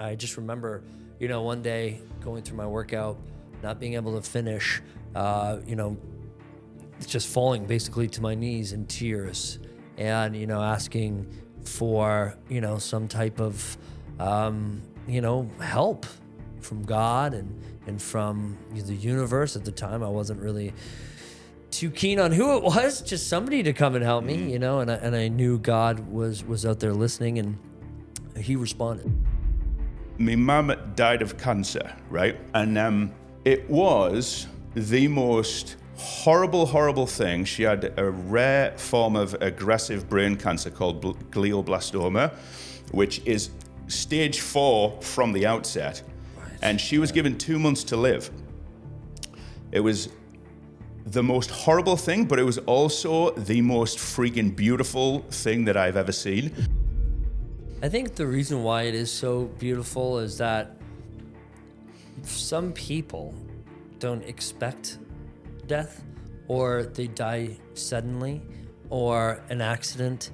I just remember, one day going through my workout, not being able to finish, just falling basically to my knees in tears and, asking for, some type of, help from God and from the universe. At the time, I wasn't really too keen on who it was, just somebody to come and help me, and I knew God was out there listening, and he responded. My mum died of cancer, right? And it was the most horrible thing. She had a rare form of aggressive brain cancer called glioblastoma, which is stage 4 from the outset. Right. And she was given 2 months to live. It was the most horrible thing, but it was also the most freaking beautiful thing that I've ever seen. I think the reason why it is so beautiful is that some people don't expect death, or they die suddenly, or an accident,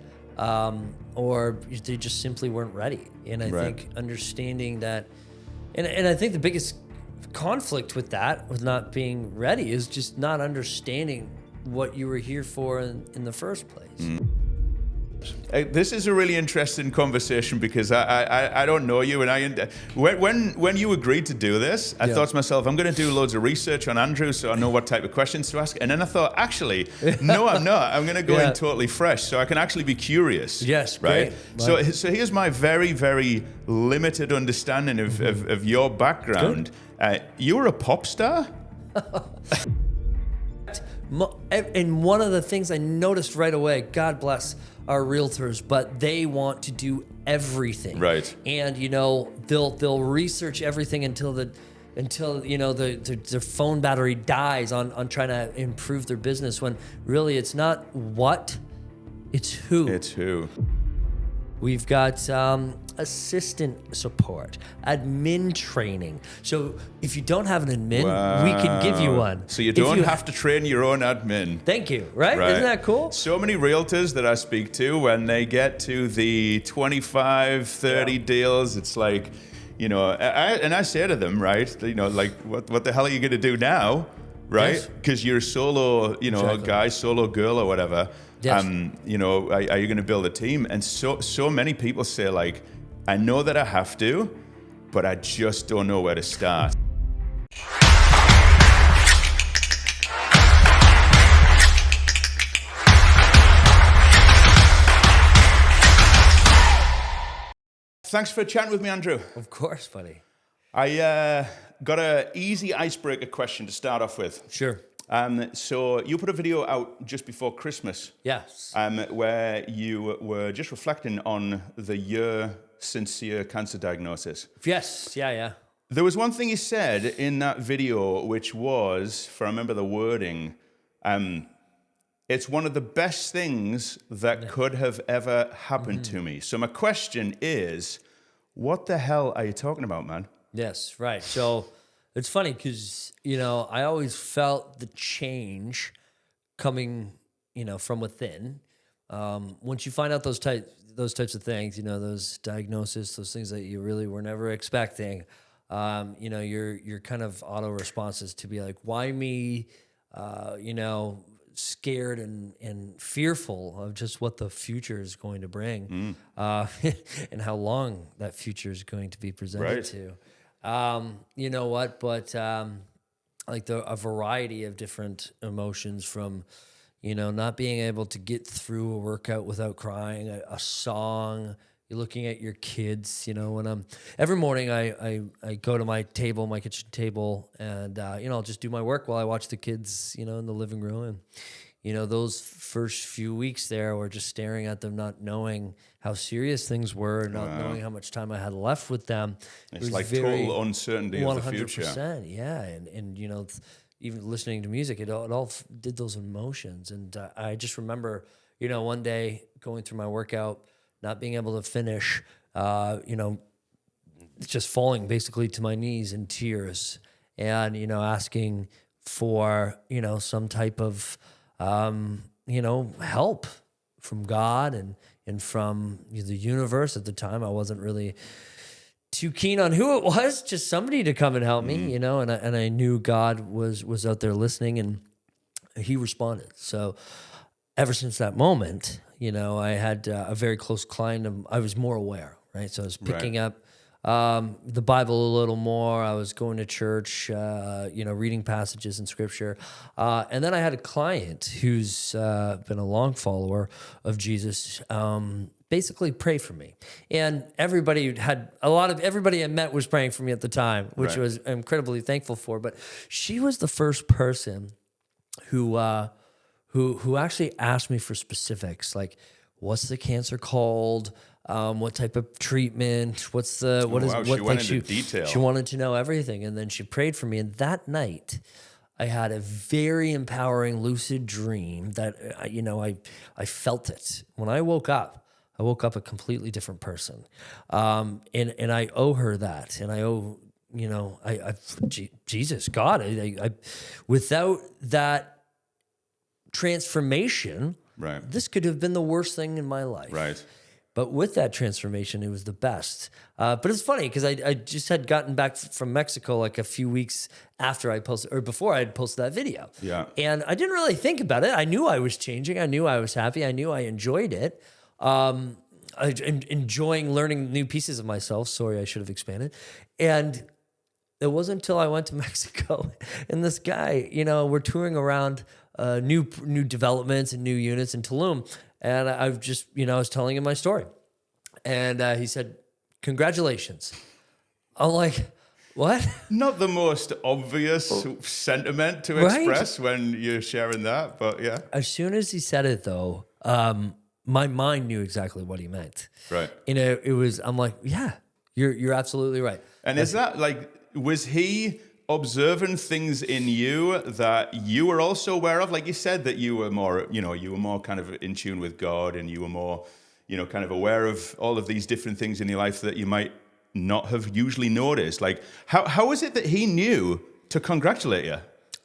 or they just simply weren't ready. And I think understanding that, and I think the biggest conflict with that, with not being ready, is just not understanding what you were here for in the first place. This is a really interesting conversation because I don't know you, and when you agreed to do this, I thought to myself, I'm going to do loads of research on Andrew so I know what type of questions to ask. And then I thought, actually, no, I'm not. I'm going to go in totally fresh so I can actually be curious. Yes, right. Great. So here's my very limited understanding of your background. You were a pop star. And one of the things I noticed right away, God bless our realtors, but they want to do everything. Right. And they'll research everything until their phone battery dies on trying to improve their business, when really it's not what, it's who. It's who. We've got assistant support, admin training. So if you don't have an admin, we can give you one. So you don't have to train your own admin. Thank you, right? Isn't that cool? So many realtors that I speak to, when they get to the 25, 30 deals, it's like, I say to them, right, like, what the hell are you going to do now, right? Because you're solo, guy, solo girl or whatever. Yes. Are you going to build a team? And so many people say, like, I know that I have to, but I just don't know where to start. Thanks for chatting with me, Andrew. Of course, buddy. I got an easy icebreaker question to start off with. Sure. So you put a video out just before Christmas. Yes. Where you were just reflecting on the year since your cancer diagnosis. Yes. Yeah. There was one thing you said in that video, which was, if I remember the wording, it's one of the best things that could have ever happened to me. So my question is, what the hell are you talking about, man? Yes, right. So it's funny because, I always felt the change coming, from within. Once you find out those types of things, those diagnoses, those things that you really were never expecting, your kind of auto responses to be like, why me, scared and fearful of just what the future is going to bring, and how long that future is going to be presented to. You know what? But like a variety of different emotions, from not being able to get through a workout without crying, a song. You're looking at your kids. When every morning I go to my kitchen table, and I'll just do my work while I watch the kids, in the living room. And those first few weeks there were just staring at them, not knowing how serious things were, not knowing how much time I had left with them. It's like total uncertainty of the future. 100%, yeah. And even listening to music, it all did those emotions. And I just remember, one day going through my workout, not being able to finish, just falling basically to my knees in tears, and asking for some type of help from God and from the universe. At the time, I wasn't really too keen on who it was, just somebody to come and help me, and I knew God was out there listening, and he responded. So ever since that moment, I had a very close client. I was more aware, right? So I was picking up the Bible a little more. I was going to church, reading passages in Scripture. And then I had a client who's been a long follower of Jesus, basically pray for me. And everybody I met was praying for me at the time, which I was incredibly thankful for. But she was the first person who actually asked me for specifics, like, what's the cancer called? What type of treatment? She went into detail. She wanted to know everything, and then she prayed for me. And that night, I had a very empowering, lucid dream that I felt it. When I woke up a completely different person, and I owe her that, and I owe Jesus, God. I without that transformation, this could have been the worst thing in my life. Right. But with that transformation, it was the best. But it's funny because I just had gotten back from Mexico like a few weeks after I posted, or before I had posted that video. Yeah. And I didn't really think about it. I knew I was changing. I knew I was happy. I knew I enjoyed it. Enjoying learning new pieces of myself. Sorry, I should have expanded. And it wasn't until I went to Mexico and this guy, we're touring around new developments and new units in Tulum. And I've just, I was telling him my story. And he said, congratulations. I'm like, what? Not the most obvious sentiment to express when you're sharing that, but yeah. As soon as he said it, though, my mind knew exactly what he meant. Right. I'm like, yeah, you're absolutely right. And is that like, was he observing things in you that you were also aware of? Like you said that you were more, you were more kind of in tune with God, and you were more, kind of aware of all of these different things in your life that you might not have usually noticed. Like, how is it that he knew to congratulate you?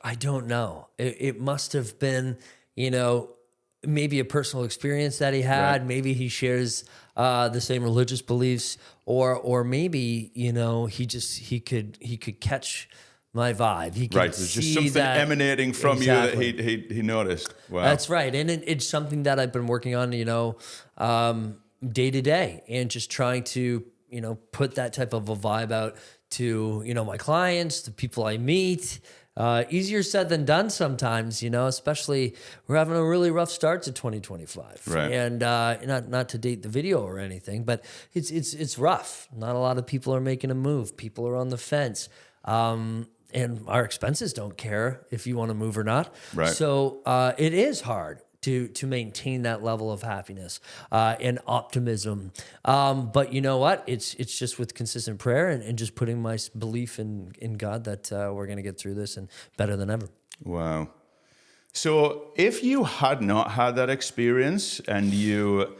I don't know. It must have been, maybe a personal experience that he had. Right. Maybe he shares the same religious beliefs, or maybe, he could catch my vibe. He could There's just something emanating from you that he noticed. Wow. That's right. And it's something that I've been working on, day to day, and just trying to, put that type of a vibe out to, my clients, the people I meet. Easier said than done sometimes, especially we're having a really rough start to 2025. Right. And not to date the video or anything, but it's rough. Not a lot of people are making a move. People are on the fence. And our expenses don't care if you want to move or not. Right. So it is hard to maintain that level of happiness and optimism. But you know what? It's just with consistent prayer and just putting my belief in God that we're going to get through this and better than ever. Wow. So if you had not had that experience and you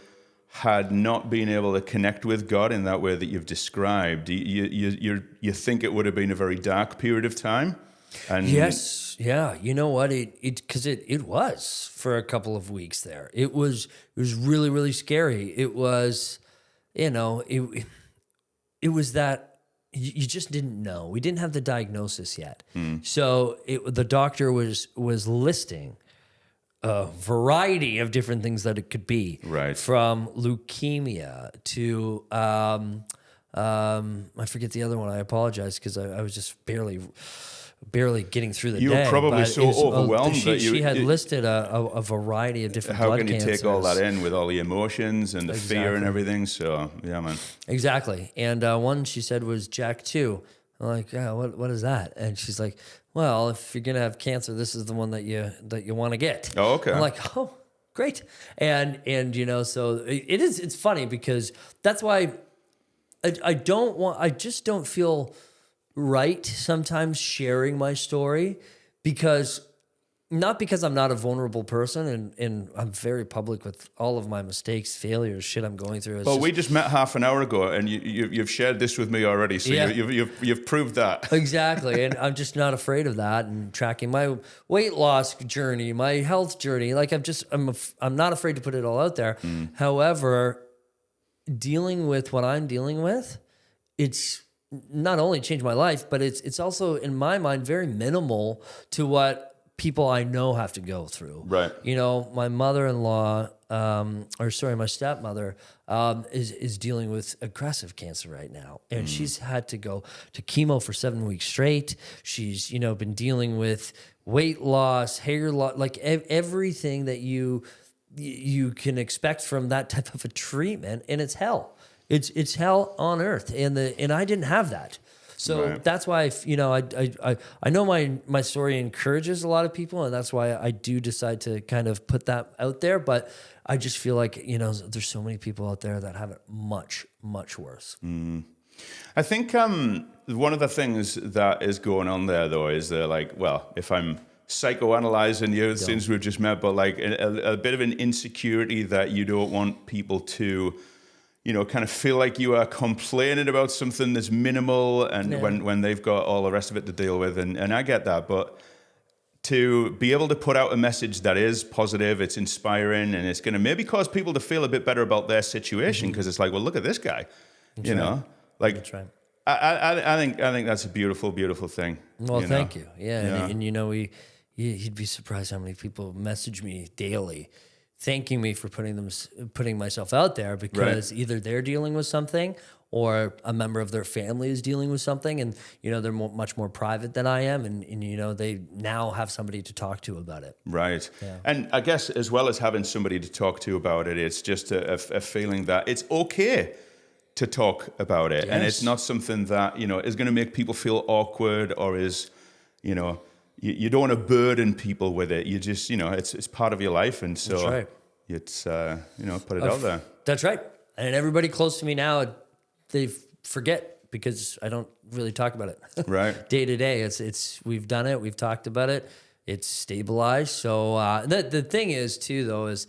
had not been able to connect with God in that way that you've described, you think it would have been a very dark period of time? And yes, yeah. You know what? Because it was for a couple of weeks there. It was really, really scary. It was, it was that you just didn't know. We didn't have the diagnosis yet. So the doctor was listing a variety of different things that it could be, right? From leukemia to I forget the other one. I apologize because I was just barely getting through the day. You were probably so overwhelmed that she had listed a variety of different blood cancers. How can you take all that in with all the emotions and the fear and everything? So yeah, man. Exactly. And one she said was JAK2. I'm like, yeah, what is that? And she's like, well, if you're gonna have cancer, this is the one that you want to get. Oh, okay. I'm like, oh, great. And so it's funny because that's why I just don't feel right sometimes sharing my story, not because I'm not a vulnerable person and I'm very public with all of my mistakes, failures, shit I'm going through. We just met half an hour ago and you've shared this with me already, so yeah. you've proved that. Exactly, and I'm just not afraid of that, and tracking my weight loss journey, my health journey. Like I'm not afraid to put it all out there. However, dealing with what I'm dealing with it's not only changed my life, but it's also in my mind very minimal to what people I know have to go through. Right. You know, my mother-in-law, my stepmother, is dealing with aggressive cancer right now. And she's had to go to chemo for 7 weeks straight. She's, been dealing with weight loss, hair loss, like everything that you can expect from that type of a treatment. And it's hell. It's hell on earth. And I didn't have that. So that's why, I know my story encourages a lot of people, and that's why I do decide to kind of put that out there. But I just feel like, there's so many people out there that have it much, much worse. I think one of the things that is going on there, though, is they're like, well, if I'm psychoanalyzing you since we've just met, but like a bit of an insecurity that you don't want people to kind of feel like you are complaining about something that's minimal and when they've got all the rest of it to deal with. And I get that, but to be able to put out a message that is positive, it's inspiring, and it's going to maybe cause people to feel a bit better about their situation, because it's like, well, look at this guy, like, That's right. I think that's a beautiful, beautiful thing. Well, thank you. Yeah. And you'd be surprised how many people message me daily thanking me for putting myself out there, because either they're dealing with something or a member of their family is dealing with something, and they're much more private than I am, and they now have somebody to talk to about it. Right. Yeah. And I guess as well as having somebody to talk to about it, it's just a feeling that it's okay to talk about it, and it's not something that is going to make people feel awkward, or is you don't want to burden people with it. You just, it's part of your life. And so that's right. It's, put it out there. That's right. And everybody close to me now, they forget, because I don't really talk about it. Right. Day to day. We've done it. We've talked about it. It's stabilized. So the thing is too, though, is,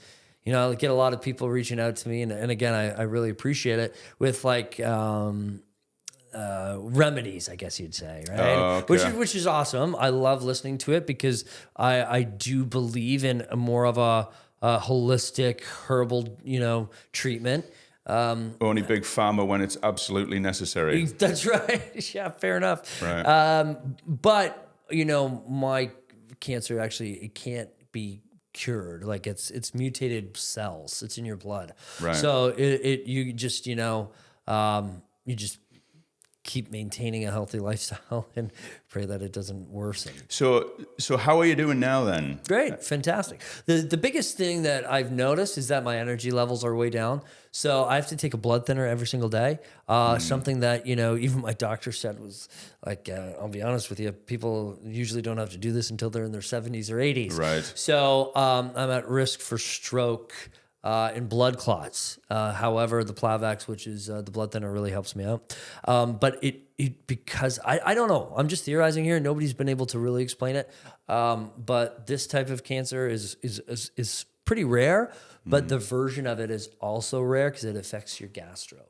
I get a lot of people reaching out to me, and again, I really appreciate it, with like, remedies, I guess you'd say, right? Oh, okay. Which is awesome. I love listening to it, because I do believe in more of a holistic herbal, treatment. Only big pharma when it's absolutely necessary. That's right. Yeah, fair enough. Right. But my cancer actually, it can't be cured. Like it's mutated cells. It's in your blood. Right. So you just you just keep maintaining a healthy lifestyle and pray that it doesn't worsen. So how are you doing now then? Great. Fantastic. The biggest thing that I've noticed is that my energy levels are way down. So I have to take a blood thinner every single day. Something that, even my doctor said was like, I'll be honest with you, people usually don't have to do this until they're in their 70s or 80s. Right. So I'm at risk for stroke, and blood clots. However, the Plavax, which is the blood thinner, really helps me out. But it because I don't know. I'm just theorizing here. Nobody's been able to really explain it. But this type of cancer is pretty rare. But the version of it is also rare because it affects your gastro.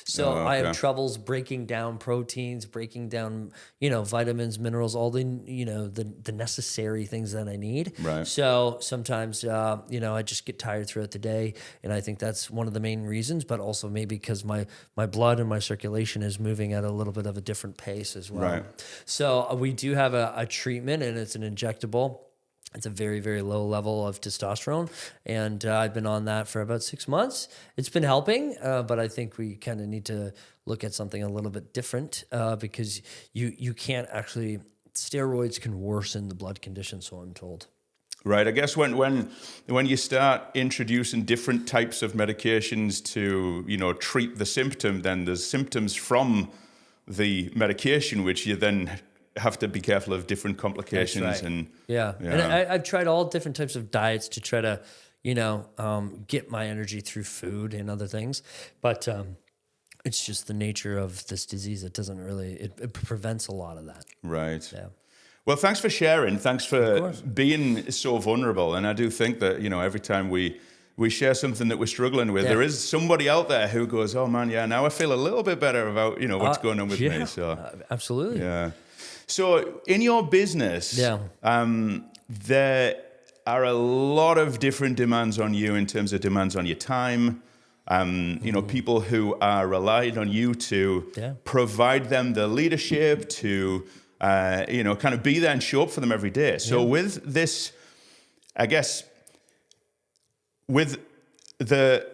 So I have troubles breaking down proteins, breaking down, vitamins, minerals, all the, the necessary things that I need. Right. So sometimes, I just get tired throughout the day. And I think that's one of the main reasons, but also maybe because my blood and my circulation is moving at a little bit of a different pace as well. Right. So we do have a treatment, and it's an injectable. It's a very, very low level of testosterone, and I've been on that for about 6 months. It's been helping, but I think we kind of need to look at something a little bit different, because you can't actually, steroids can worsen the blood condition, so I'm told. Right. I guess when you start introducing different types of medications to, treat the symptom, then there's symptoms from the medication, which you then have to be careful of different complications. Right. And and I've tried all different types of diets to try to, get my energy through food and other things. But it's just the nature of this disease. It doesn't really, it prevents a lot of that. Right. Yeah. Well, thanks for sharing. Thanks for being so vulnerable. And I do think that, every time we share something that we're struggling with, there is somebody out there who goes, oh man, now I feel a little bit better about, what's going on with me. So absolutely. Yeah. So in your business, there are a lot of different demands on you in terms of demands on your time, You know, people who are relying on you to provide them the leadership, to, you know, kind of be there and show up for them every day. So with this, I guess, with the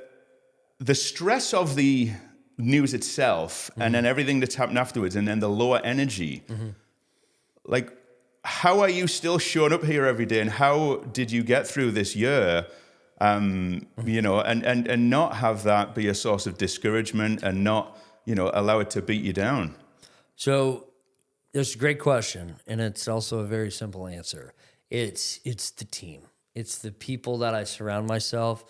stress of the news itself and then everything that's happened afterwards and then the lower energy, like, how are you still showing up here every day, and how did you get through this year, you know, and not have that be a source of discouragement and not, you know, allow it to beat you down? So it's a great question, and it's also a very simple answer. It's the team. It's the people that I surround myself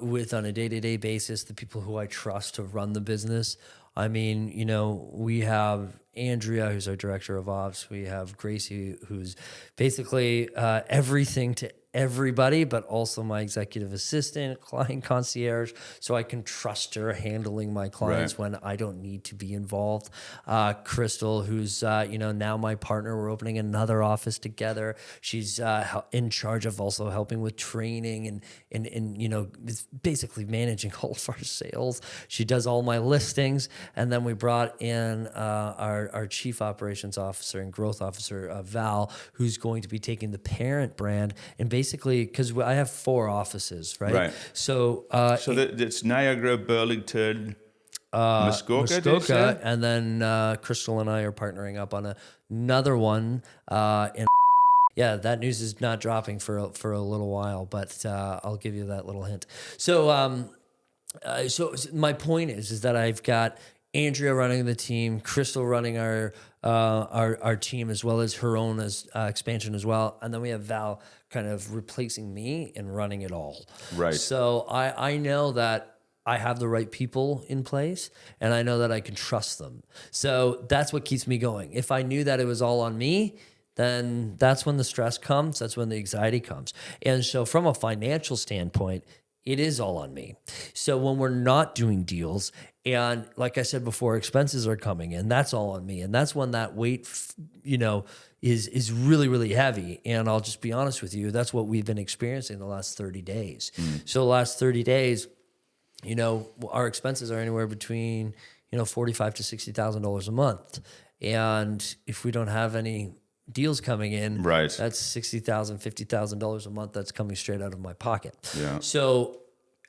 with on a day-to-day basis, the people who I trust to run the business. I mean, you know, we have Andrea, who's our director of ops. We have Gracie, who's basically everything to everybody, but also my executive assistant, client concierge, so I can trust her handling my clients when I don't need to be involved. Crystal, who's you know, now my partner. We're opening another office together. She's in charge of also helping with training and you know, basically managing all of our sales. She does all my listings, and then we brought in our chief operations officer and growth officer, Val, who's going to be taking the parent brand and basically, because I have 4 offices, right? So it's Niagara, Burlington, Muskoka, and then Crystal and I are partnering up on another one. And yeah, that news is not dropping for a little while, but I'll give you that little hint. So my point is that I've got Andrea running the team, Crystal running our team, as well as her own expansion as well, and then we have Val kind of replacing me and running it all. Right. So I know that I have the right people in place, and I know that I can trust them. So that's what keeps me going. If I knew that it was all on me, then that's when the stress comes. That's when the anxiety comes. And so from a financial standpoint, it is all on me. So when we're not doing deals, and like I said before, expenses are coming in, that's all on me. And that's when that weight, you know, is really, really heavy. And I'll just be honest with you, that's what we've been experiencing the last 30 days. So the last 30 days, you know, our expenses are anywhere between, you know, $45,000 to $60,000 a month. And if we don't have any deals coming in, that's $60,000, $50,000 a month that's coming straight out of my pocket. So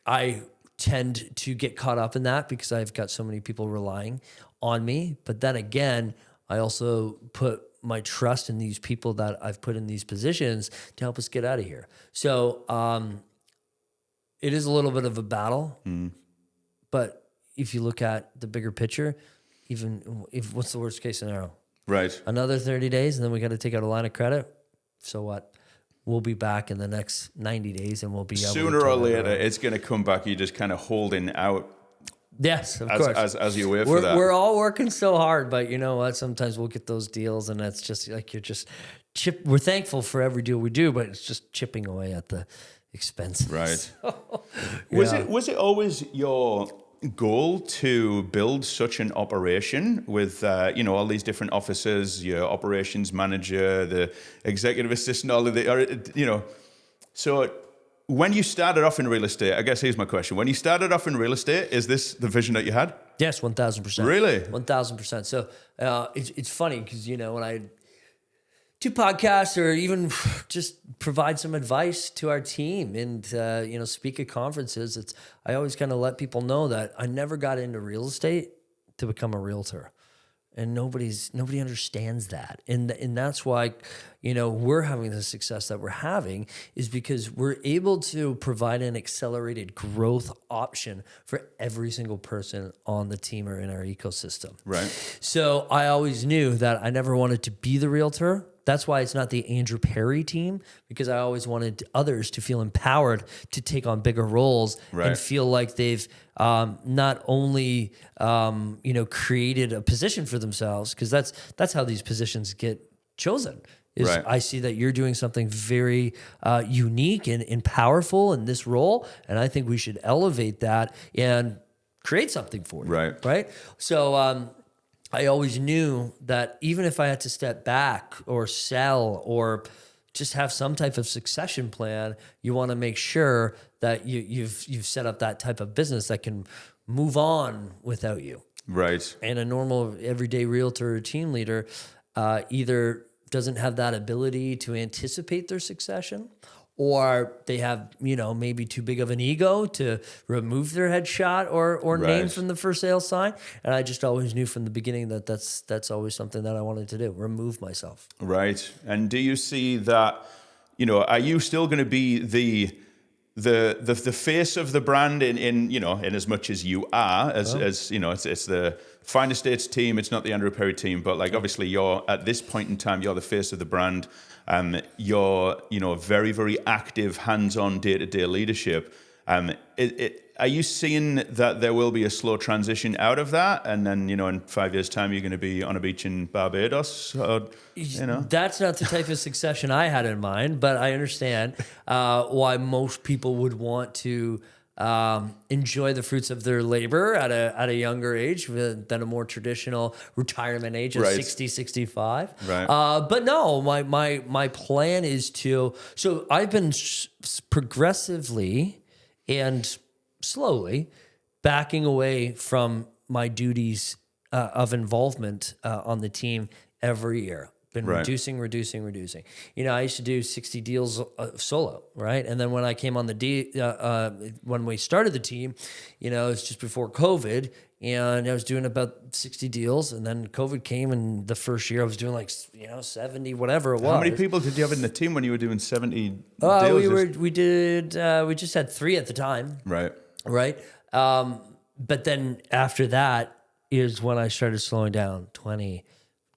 I tend to get caught up in that because I've got so many people relying on me. But then again, I also put my trust in these people that I've put in these positions to help us get out of here. So it is a little bit of a battle, but if you look at the bigger picture, even if what's the worst case scenario? Another 30 days, and then we got to take out a line of credit. So what? We'll be back in the next 90 days, and we'll be able sooner or later, it's going to come back. You're just kind of holding out. Yes, of course. As you wait for that. We're all working so hard, but you know what? Sometimes we'll get those deals, and that's just like you're just we're thankful for every deal we do, but it's just chipping away at the expenses. Was it always your goal to build such an operation with you know, all these different offices, your operations manager, the executive assistant, all of the, you know, so when you started off in real estate, I guess here's my question: when you started off in real estate, is this the vision that you had? Yes, 1,000%. Really? 1,000%. So it's funny because, you know, when I do podcasts or even just provide some advice to our team and, you know, speak at conferences, I always kind of let people know that I never got into real estate to become a realtor. And nobody understands that. And that's why, you know, we're having the success that we're having is because we're able to provide an accelerated growth option for every single person on the team or in our ecosystem. So I always knew that I never wanted to be the realtor. That's why it's not the Andrew Perrie team, because I always wanted others to feel empowered to take on bigger roles and feel like they've not only you know, created a position for themselves, because that's how these positions get chosen. I see that you're doing something very unique and powerful in this role, and I think we should elevate that and create something for you. So I always knew that even if I had to step back or sell or, just have some type of succession plan. You want to make sure that you've set up that type of business that can move on without you. Right. And a normal everyday realtor or team leader either doesn't have that ability to anticipate their succession, or they have, maybe too big of an ego to remove their headshot or name from the for sale sign. And I just always knew from the beginning that that's always something that I wanted to do, remove myself. Right. And do you see that, are you still going to be the face of the brand in as much as you are, as it's the Fine Estates team, it's not the Andrew Perrie team, but like obviously you're at this point in time, you're the face of the brand. You're very, very active, hands-on day-to-day leadership. Are you seeing that there will be a slow transition out of that, and then in 5 years' time you're going to be on a beach in Barbados? Or, That's not the type of succession I had in mind, but I understand why most people would want to enjoy the fruits of their labor at a younger age than a more traditional retirement age of 60, 65. Right. But no, my plan is so I've been progressively and slowly backing away from my duties of involvement on the team every year. Been reducing. I used to do 60 deals solo, right? And then when I came on when we started the team, it was just before COVID, and I was doing about 60 deals, and then COVID came, and the first year I was doing 70, whatever it was. How many people did you have in the team when you were doing 70 deals? We just had 3 at the time. Right. But then after that is when I started slowing down. 20,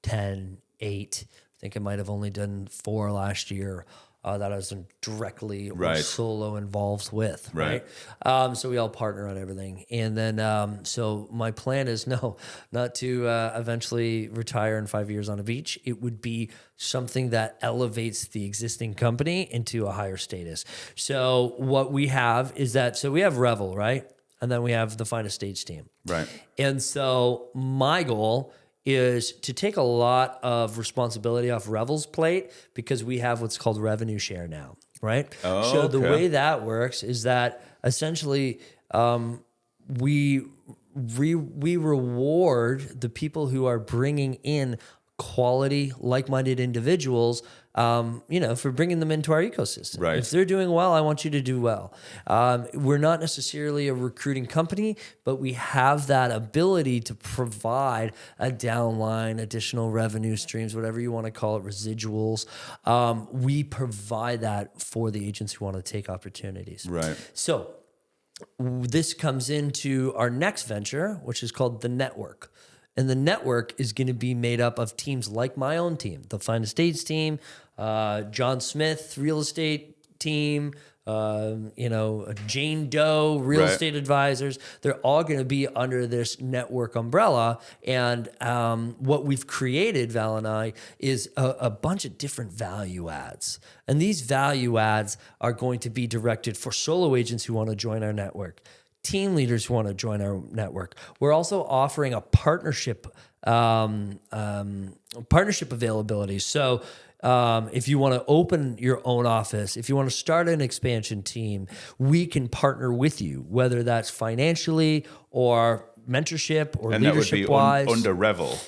10, 8. I think I might have only done 4 last year that I was directly or solo involved with. Right. So we all partner on everything. And then, so my plan is not to eventually retire in 5 years on a beach. It would be something that elevates the existing company into a higher status. So what we have is so we have Revel, right? And then we have the Fine Estates team. Right. And so my goal is to take a lot of responsibility off Revel's plate, because we have what's called revenue share now, right? So the way that works is that essentially we reward the people who are bringing in quality, like-minded individuals, for bringing them into our ecosystem. Right. If they're doing well, I want you to do well. We're not necessarily a recruiting company, but we have that ability to provide a downline, additional revenue streams, whatever you want to call it, residuals. We provide that for the agents who want to take opportunities. Right. So this comes into our next venture, which is called the network. And the network is going to be made up of teams like my own team, the Fine Estates team, John Smith real estate team, Jane Doe real estate advisors. They're all going to be under this network umbrella. And what we've created, Val and I, is a bunch of different value adds. And these value adds are going to be directed for solo agents who want to join our network, team leaders who want to join our network. We're also offering a partnership availability. So if you want to open your own office, if you want to start an expansion team, we can partner with you, whether that's financially or mentorship or leadership-wise. And that would be under Revel.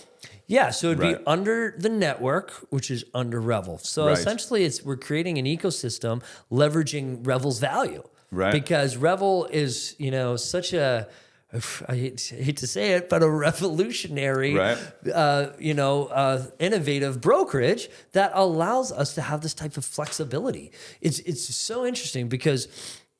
Yeah, so it'd be under the network, which is under Revel. So essentially we're creating an ecosystem leveraging Revel's value. Right. Because Revel is, such a, I hate to say it, but a revolutionary, innovative brokerage that allows us to have this type of flexibility. It's so interesting because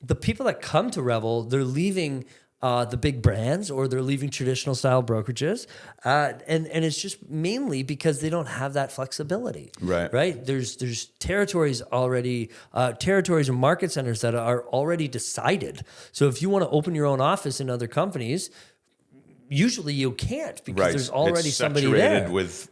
the people that come to Revel, they're leaving the big brands, or they're leaving traditional style brokerages. And it's just mainly because they don't have that flexibility. Right. There's territories already, territories and market centers that are already decided. So if you want to open your own office in other companies, usually you can't, because there's already somebody there. With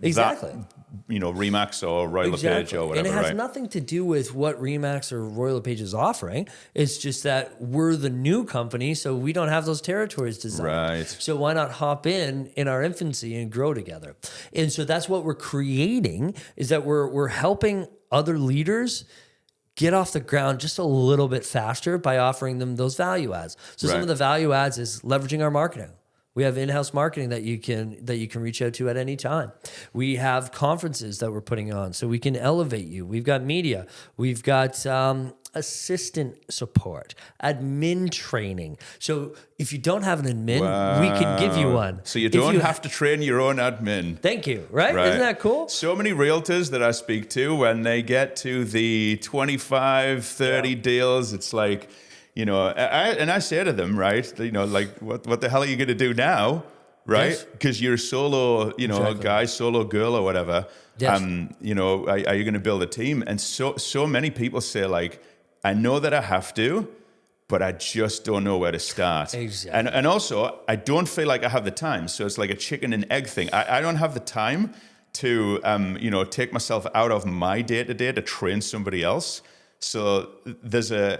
Remax or Royal LePage or whatever. And it has right? nothing to do with what Remax or Royal LePage is offering. It's just that we're the new company, so we don't have those territories designed. Right. So why not hop in our infancy and grow together? And so that's what we're creating, is that we're helping other leaders get off the ground just a little bit faster by offering them those value adds. So some of the value adds is leveraging our marketing. We have in-house marketing that you can reach out to at any time. We have conferences that we're putting on so we can elevate you. We've got media. We've got assistant support, admin training. So if you don't have an admin, we can give you one. So you don't have to train your own admin. Thank you. Right? Isn't that cool? So many realtors that I speak to, when they get to the 25, 30 deals, it's like, I say to them, right, like, what the hell are you going to do now, right? Because you're solo, guy, solo girl or whatever. Yes. Are you going to build a team? And so many people say, like, I know that I have to, but I just don't know where to start. Exactly. And also, I don't feel like I have the time. So it's like a chicken and egg thing. I don't have the time to, take myself out of my day-to-day to train somebody else. So there's a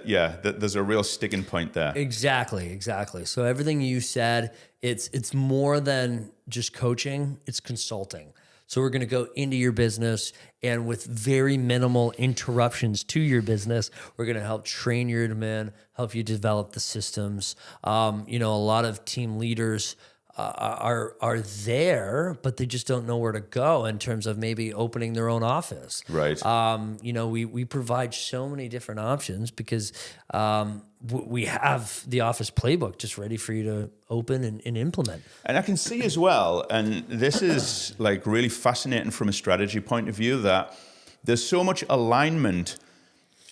real sticking point there. Exactly. So everything you said, it's more than just coaching, it's consulting. So we're going to go into your business, and with very minimal interruptions to your business, we're going to help train your admin, help you develop the systems. A lot of team leaders are there, but they just don't know where to go in terms of maybe opening their own office. Right. We provide so many different options because we have the office playbook just ready for you to open and implement. And I can see as well, and this is like really fascinating from a strategy point of view, that there's so much alignment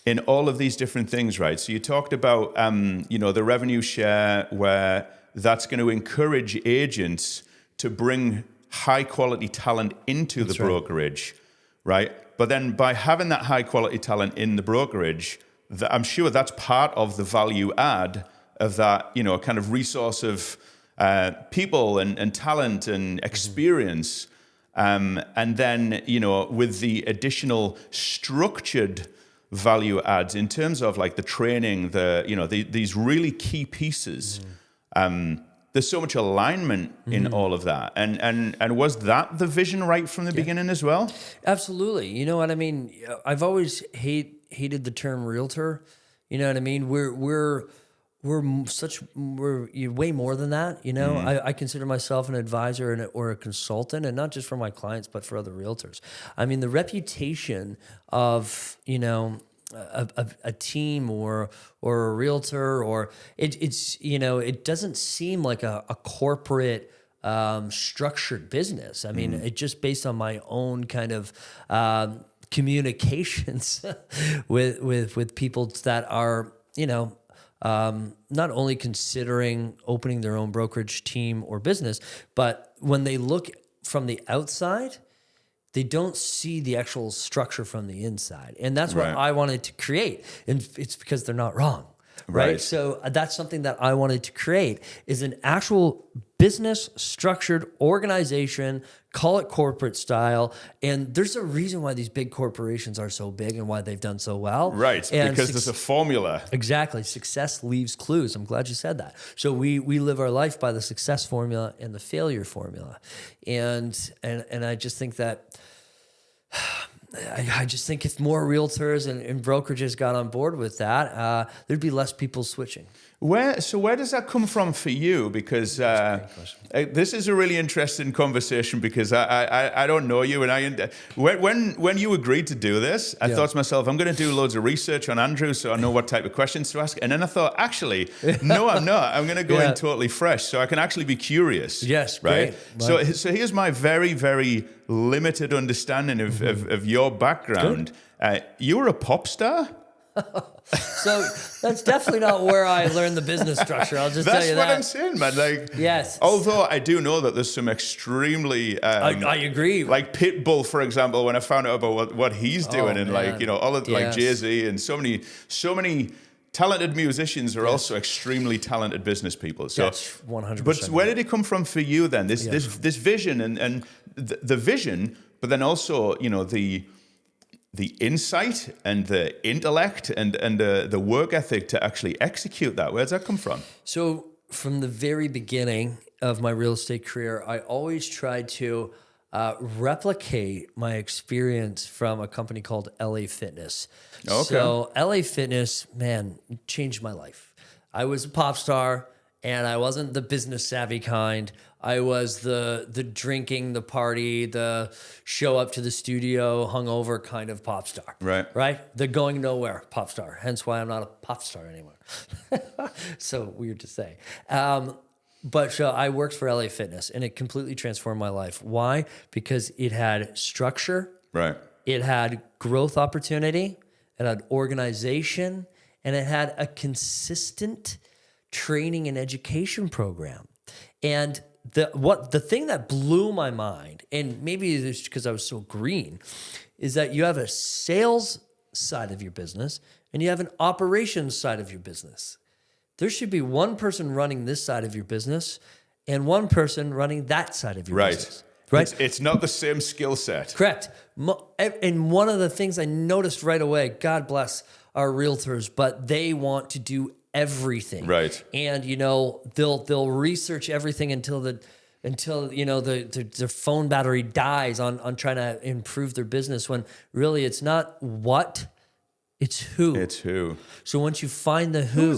in all of these different things, right? So you talked about, the revenue share, where that's going to encourage agents to bring high quality talent into the brokerage, right? But then by having that high quality talent in the brokerage, I'm sure that's part of the value add of that, kind of resource of people and talent and experience. And then, with the additional structured value adds in terms of like the training, these really key pieces. There's so much alignment in all of that. And was that the vision right from the beginning as well? Absolutely. You know what I mean? I've always hated the term realtor. You know what I mean? We're way more than that. I consider myself an advisor or a consultant, and not just for my clients, but for other realtors. I mean, the reputation of, a team or a realtor, or it's it doesn't seem like a corporate structured business. I mean, it just based on my own kind of communications with people that are not only considering opening their own brokerage team or business, but when they look from the outside, they don't see the actual structure from the inside. And that's what I wanted to create. And it's because they're not wrong, right? So that's something that I wanted to create, is an actual business structured organization, call it corporate style. And there's a reason why these big corporations are so big and why they've done so well. Right, and because there's a formula. Exactly. Success leaves clues. I'm glad you said that. So we live our life by the success formula and the failure formula. And I just think that if more realtors and brokerages got on board with that, there'd be less people switching. Where does that come from for you? Because this is a really interesting conversation, because I don't know you, and when you agreed to do this, I thought to myself, I'm going to do loads of research on Andrew so I know what type of questions to ask. And then I thought, actually, no, I'm not. I'm going to go in totally fresh, so I can actually be curious. Yes, right. So here's my very, very limited understanding of your background. You were a pop star. So that's definitely not where I learned the business structure. I'll just tell you that. That's what I'm saying, man. Like, yes. Although I do know that there's some extremely, I agree. Like Pitbull, for example, when I found out about what he's doing, and all of like Jay-Z and so many talented musicians are also extremely talented business people. So, Yes, 100%. But where did it come from for you then? This vision and the vision, but then also, you know, the insight and the intellect and the work ethic to actually execute that. Where does that come from? So from the very beginning of my real estate career, I always tried to replicate my experience from a company called LA Fitness. Okay. So LA Fitness, man, changed my life. I was a pop star, and I wasn't the business savvy kind. I was the drinking, the party, the show up to the studio, hungover kind of pop star. Right? The going nowhere pop star. Hence why I'm not a pop star anymore. So weird to say. But so I worked for LA Fitness, and it completely transformed my life. Why? Because it had structure. Right. It had growth opportunity. It had organization, and it had a consistent training and education program. And the thing that blew my mind, and maybe it's because I was so green, is that you have a sales side of your business and you have an operations side of your business. There should be one person running this side of your business and one person running that side of your business. Right? It's not the same skill set. Correct. And one of the things I noticed right away, God bless our realtors, but they want to do everything. Right. And, you know, they'll research everything until you know, their phone battery dies on trying to improve their business, when really it's not what, it's who. It's who. So once you find the who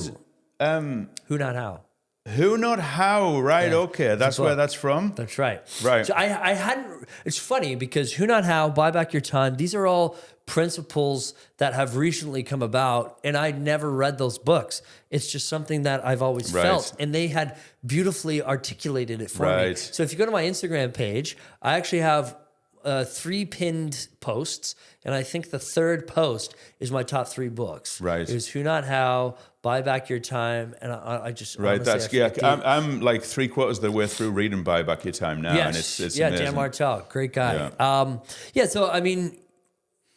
not how. Who not how, right? Yeah. Okay, that's where that's from. That's right. Right. So I hadn't, it's funny because Who Not How, Buy Back Your Time, these are all principles that have recently come about, and I'd never read those books. It's just something that I've always felt, and they had beautifully articulated it for me. So if you go to my Instagram page, I actually have 3 pinned posts, and I think the third post is my top 3 books. Right. It was Who Not How, Buy Back Your Time, and I just right. honestly, I'm like 3/4 of the way through reading Buy Back Your Time now, and it's amazing. Dan Martell, great guy. Yeah. So I mean,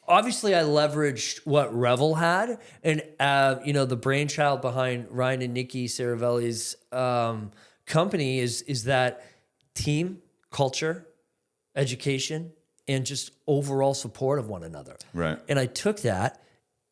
obviously I leveraged what Revel had, and you know, the brainchild behind Ryan and Nikki Saravelli's company is that team culture, education, and just overall support of one another. Right. And I took that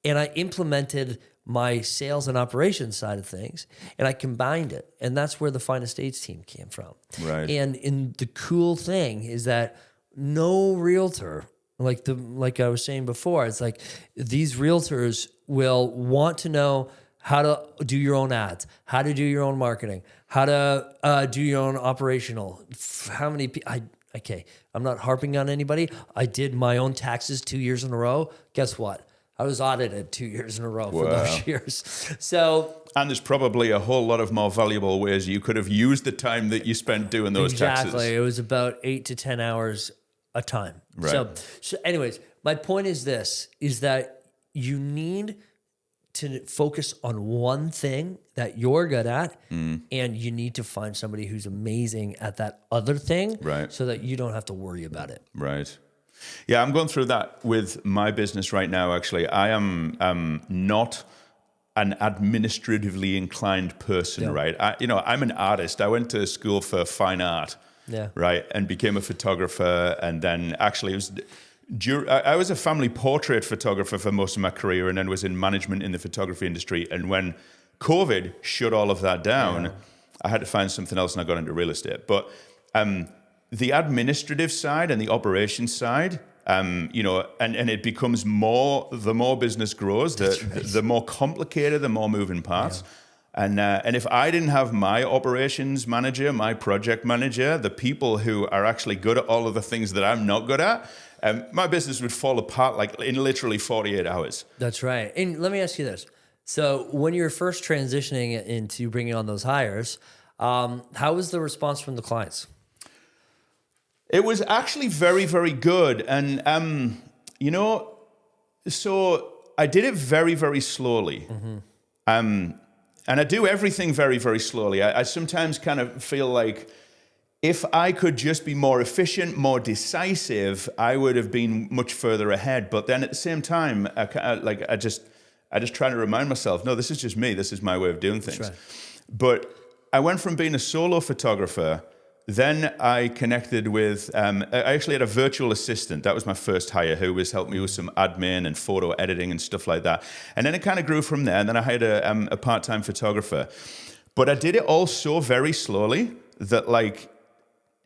and I implemented my sales and operations side of things, and I combined it. And that's where the Fine Estates team came from. Right. And the cool thing is that no realtor, like I was saying before, it's like these realtors will want to know how to do your own ads, how to do your own marketing, how to do your own operational, how many people, okay, I'm not harping on anybody. I did my own taxes 2 years in a row. Guess what? I was audited 2 years in a row for those years. So, and there's probably a whole lot of more valuable ways you could have used the time that you spent doing those taxes. Exactly. It was about 8 to 10 hours a time. Right. So anyways, my point is this, is that you need to focus on one thing that you're good at, and you need to find somebody who's amazing at that other thing, right, so that you don't have to worry about it. Right. Yeah, I'm going through that with my business right now, actually. I am not an administratively inclined person, right? I'm an artist. I went to school for fine art, right, and became a photographer, and then actually I was a family portrait photographer for most of my career, and then was in management in the photography industry. And when COVID shut all of that down, I had to find something else, and I got into real estate. But the administrative side and the operations side, and it becomes the more business grows, the more complicated, the more moving parts. Yeah. And if I didn't have my operations manager, my project manager, the people who are actually good at all of the things that I'm not good at, my business would fall apart like in literally 48 hours. That's right. And let me ask you this. So when you're first transitioning into bringing on those hires, how was the response from the clients? It was actually very, very good. And, so I did it very, very slowly. Mm-hmm. And I do everything very, very slowly. I sometimes kind of feel like if I could just be more efficient, more decisive, I would have been much further ahead. But then at the same time, I just try to remind myself, no, this is just me. This is my way of doing things. That's right. But I went from being a solo photographer. Then I connected with, I actually had a virtual assistant. That was my first hire, who was helping me with some admin and photo editing and stuff like that. And then it kind of grew from there. And then I hired a part-time photographer. But I did it all so very slowly that like,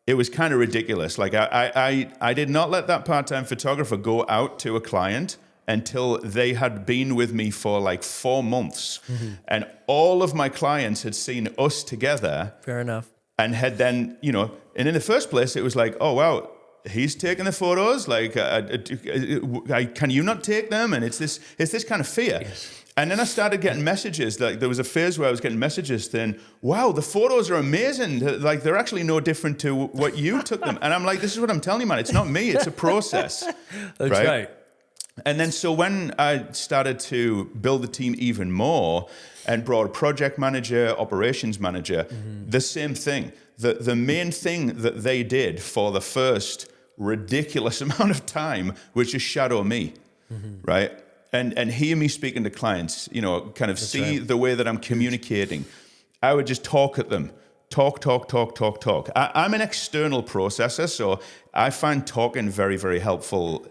it was kind of ridiculous. Like I did not let that part-time photographer go out to a client until they had been with me for like 4 months. Mm-hmm. And all of my clients had seen us together. Fair enough. And had then, you know, and in the first place, it was like, oh, wow, he's taking the photos. Like, can you not take them? And it's this kind of fear. Yes. And then I started getting messages. Like, there was a phase where I was getting messages saying, wow, the photos are amazing. Like, they're actually no different to what you took them. And I'm like, this is what I'm telling you, man. It's not me. It's a process. That's right. And then so when I started to build the team even more and brought a project manager, operations manager, the same thing. The main thing that they did for the first ridiculous amount of time was just shadow me, right? And hear me speaking to clients, you know, kind of That's see right. the way that I'm communicating. I would just talk at them. Talk. I'm an external processor, so I find talking very, very helpful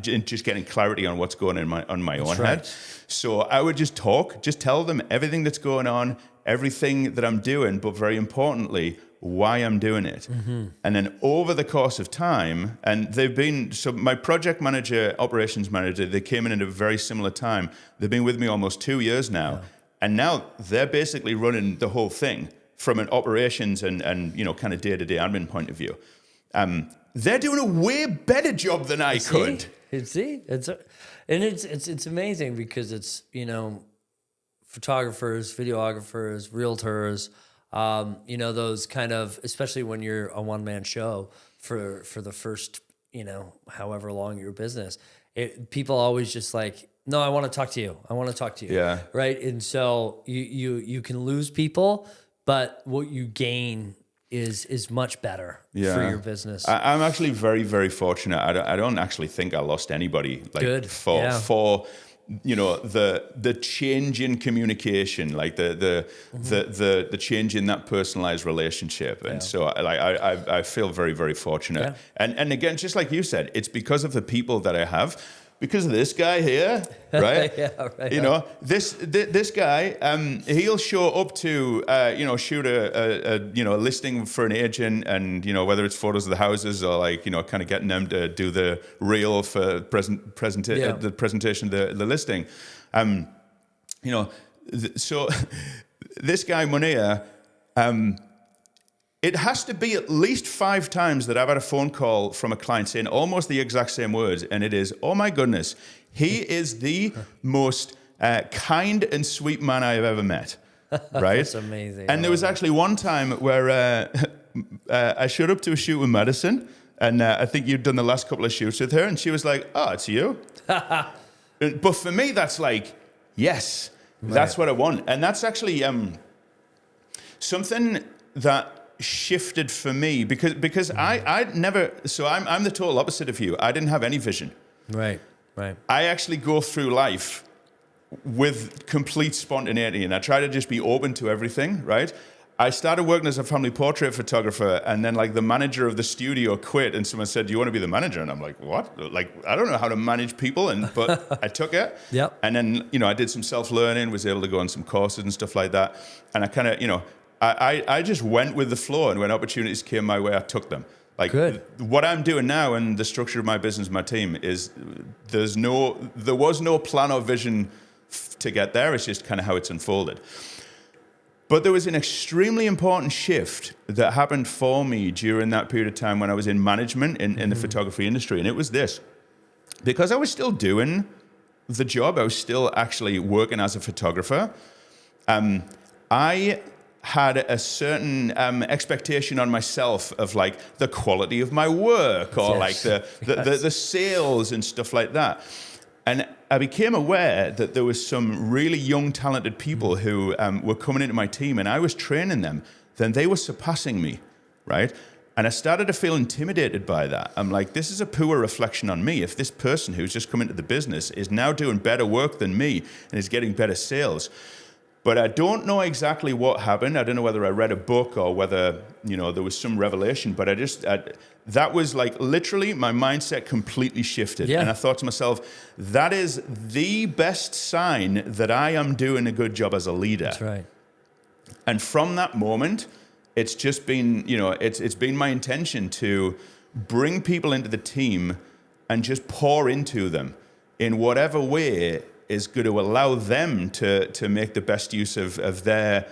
in just getting clarity on what's going on my own head. So I would just talk, just tell them everything that's going on, everything that I'm doing, but very importantly, why I'm doing it. And then over the course of time, and so my project manager, operations manager, they came in at a very similar time. They've been with me almost 2 years now. Yeah. And now they're basically running the whole thing from an operations and you know, kind of day-to-day admin point of view. They're doing a way better job than I could. It's amazing because it's, you know, photographers, videographers, realtors, you know, those kind of, especially when you're a one-man show for the first, you know, however long your business, people always just like, no, I want to talk to you. Yeah. Right. And so you can lose people, but what you gain is much better for your business. I'm actually very, very fortunate. I don't actually think I lost anybody. Like Good. For you know, the change in communication, like the change in that personalized relationship. And so I feel very, very fortunate. Yeah. And again, just like you said, it's because of the people that I have. Because of this guy here, right? Right. You know, this guy, he'll show up to, you know, shoot a listing for an agent, and you know, whether it's photos of the houses or like, you know, kind of getting them to do the reel for the presentation, the listing, you know, so this guy Munir, it has to be at least 5 times that I've had a phone call from a client saying almost the exact same words, and it is, oh my goodness, he is the most kind and sweet man I have ever met, right? That's amazing. And there was actually one time where I showed up to a shoot with Madison, and I think you'd done the last couple of shoots with her, and she was like, oh, it's you? But for me, that's like, yes, that's what I want. And that's actually something that shifted for me because I never, so I'm the total opposite of you. I didn't have any vision. Right. I actually go through life with complete spontaneity, and I try to just be open to everything, right? I started working as a family portrait photographer, and then like the manager of the studio quit, and someone said, do you want to be the manager? And I'm like, what? Like, I don't know how to manage people, but I took it. Yep. And then, you know, I did some self-learning, was able to go on some courses and stuff like that. And I kind of, you know, I just went with the flow, and when opportunities came my way, I took them. Like Good. What I'm doing now and the structure of my business, my team, is there was no plan or vision to get there. It's just kind of how it's unfolded. But there was an extremely important shift that happened for me during that period of time when I was in management in the photography industry. And it was this. Because I was still doing the job, I was still actually working as a photographer, I had a certain expectation on myself of like the quality of my work or like the sales and stuff like that. And I became aware that there was some really young, talented people who were coming into my team, and I was training them. Then they were surpassing me, right? And I started to feel intimidated by that. I'm like, this is a poor reflection on me. If this person who's just come into the business is now doing better work than me and is getting better sales. But I don't know exactly what happened. I don't know whether I read a book or whether, there was some revelation, but that was like literally my mindset completely shifted. Yeah. And I thought to myself, that is the best sign that I am doing a good job as a leader. That's right. And from that moment, it's just been, it's been my intention to bring people into the team and just pour into them in whatever way is going to allow them to make the best use of their,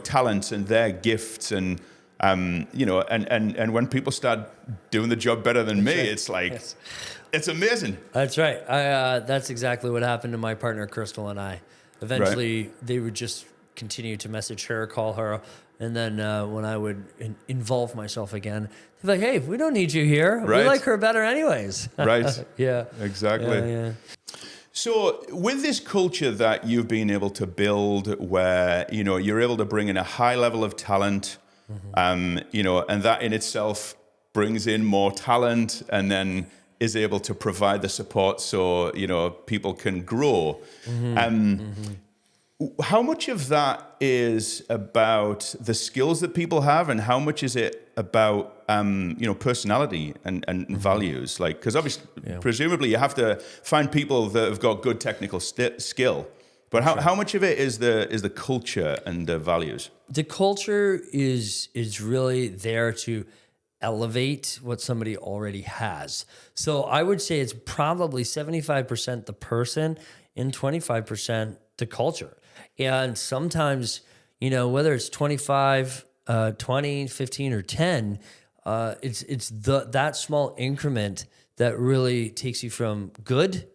talents and their gifts. And, and when people start doing the job better than me, it's like, it's amazing. That's right. That's exactly what happened to my partner, Crystal, and I. Eventually, they would just continue to message her, call her. And then when I would involve myself again, they'd be like, hey, we don't need you here. Right. We like her better anyways. Right. Yeah. Exactly. Yeah. So with this culture that you've been able to build where, you're able to bring in a high level of talent, and that in itself brings in more talent and then is able to provide the support so, people can grow. How much of that is about the skills that people have, and how much is it about, personality and values? Like, because obviously, presumably, you have to find people that have got good technical skill. But how much of it is the culture and the values? The culture is really there to elevate what somebody already has. So I would say it's probably 75% the person and 25% the culture. And sometimes, whether it's 25, 20, 15, or 10, it's that small increment that really takes you from good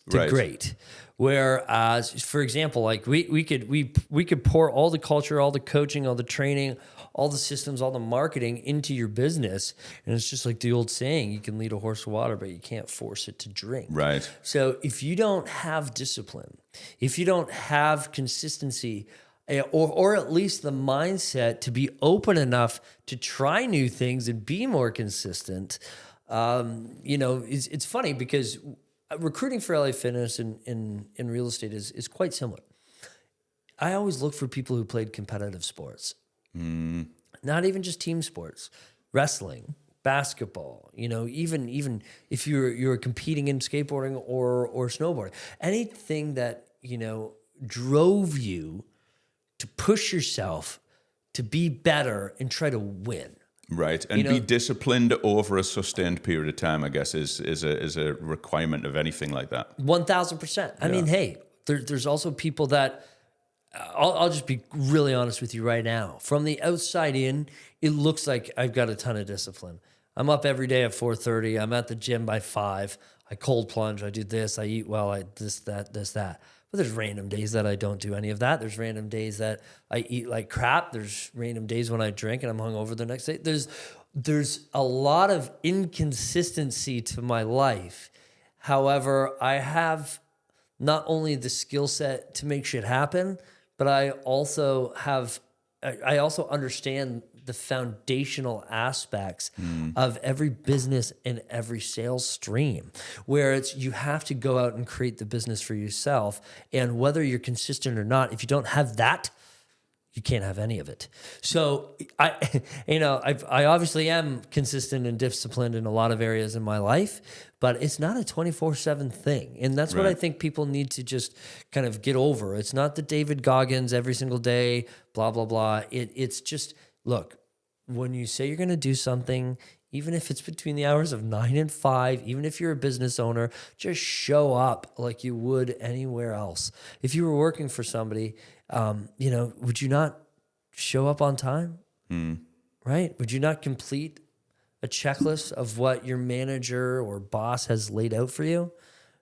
to great. Whereas, for example, like we could pour all the culture, all the coaching, all the training, all the systems, all the marketing into your business, and it's just like the old saying: you can lead a horse to water, but you can't force it to drink. Right. So if you don't have discipline, if you don't have consistency, or at least the mindset to be open enough to try new things and be more consistent, it's funny because recruiting for LA Fitness in real estate is quite similar. I always look for people who played competitive sports, not even just team sports, wrestling, basketball. Even if you're competing in skateboarding or snowboarding, anything that drove you to push yourself to be better and try to win. Right, and be disciplined over a sustained period of time, I guess, is a requirement of anything like that. 1,000%. I mean, hey, there's also people that, I'll just be really honest with you right now. From the outside in, it looks like I've got a ton of discipline. I'm up every day at 4:30. I'm at the gym by 5. I cold plunge. I do this. I eat well. I this, that. But there's random days that I don't do any of that. There's random days that I eat like crap. There's random days when I drink and I'm hungover the next day. There's a lot of inconsistency to my life. However, I have not only the skill set to make shit happen, but I also understand the foundational aspects of every business and every sales stream, where you have to go out and create the business for yourself. And whether you're consistent or not, if you don't have that, you can't have any of it. So I obviously am consistent and disciplined in a lot of areas in my life, but it's not a 24/7 thing. And that's what I think people need to just kind of get over. It's not the David Goggins every single day, blah, blah, blah. It's just, look, when you say you're going to do something, even if it's between the hours of 9 and 5, even if you're a business owner, just show up like you would anywhere else. If you were working for somebody, would you not show up on time? Right? Would you not complete a checklist of what your manager or boss has laid out for you?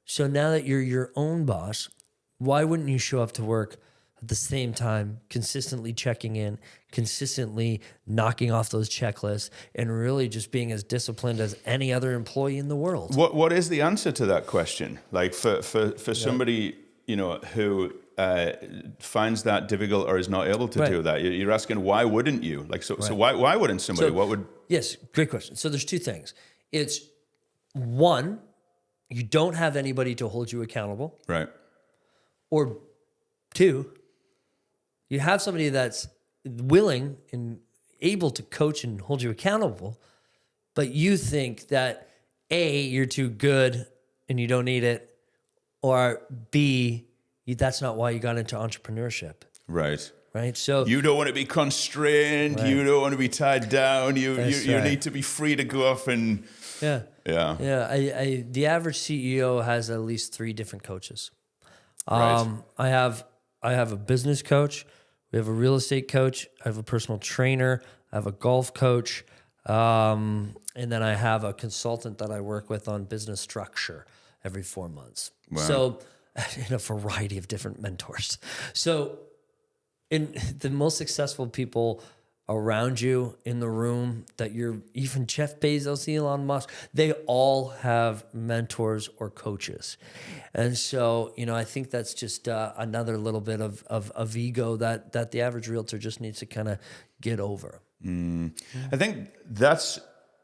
So now that you're your own boss, why wouldn't you show up to work at the same time, consistently checking in, consistently knocking off those checklists, and really just being as disciplined as any other employee in the world? What is the answer to that question? Like for somebody, who finds that difficult or is not able to do that. You're asking, why wouldn't you? Like, so why wouldn't somebody? What would? Yes, great question. So there's two things. It's one, you don't have anybody to hold you accountable. Right. Or two, you have somebody that's willing and able to coach and hold you accountable, but you think that A, you're too good and you don't need it, or B, that's not why you got into entrepreneurship. Right. Right. So you don't want to be constrained. Right. You don't want to be tied down. You need to be free to go off and the average CEO has at least 3 different coaches. Right. I have a business coach. We have a real estate coach. I have a personal trainer. I have a golf coach. And then I have a consultant that I work with on business structure every 4 months. Wow. So in a variety of different mentors. So in the most successful people around you in the room that you're, even Jeff Bezos, Elon Musk, they all have mentors or coaches. And so, I think that's just another little bit of ego that the average realtor just needs to kind of get over. I think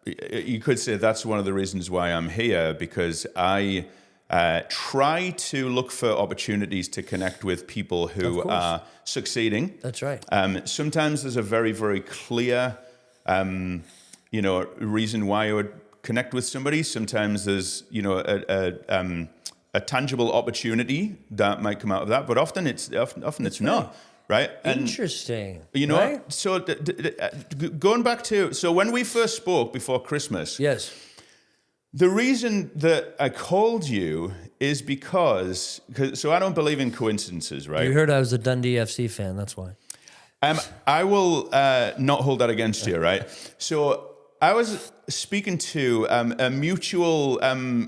you could say that's one of the reasons why I'm here, because I try to look for opportunities to connect with people who are succeeding. That's right. Sometimes there's a very, very clear, reason why I would connect with somebody. Sometimes there's, a tangible opportunity that might come out of that, but often it's not. Right. Interesting. Right? So going back to, when we first spoke before Christmas. Yes. The reason that I called you is because I don't believe in coincidences, right? You heard I was a Dundee FC fan, that's why. I will not hold that against you, right? So I was speaking to a mutual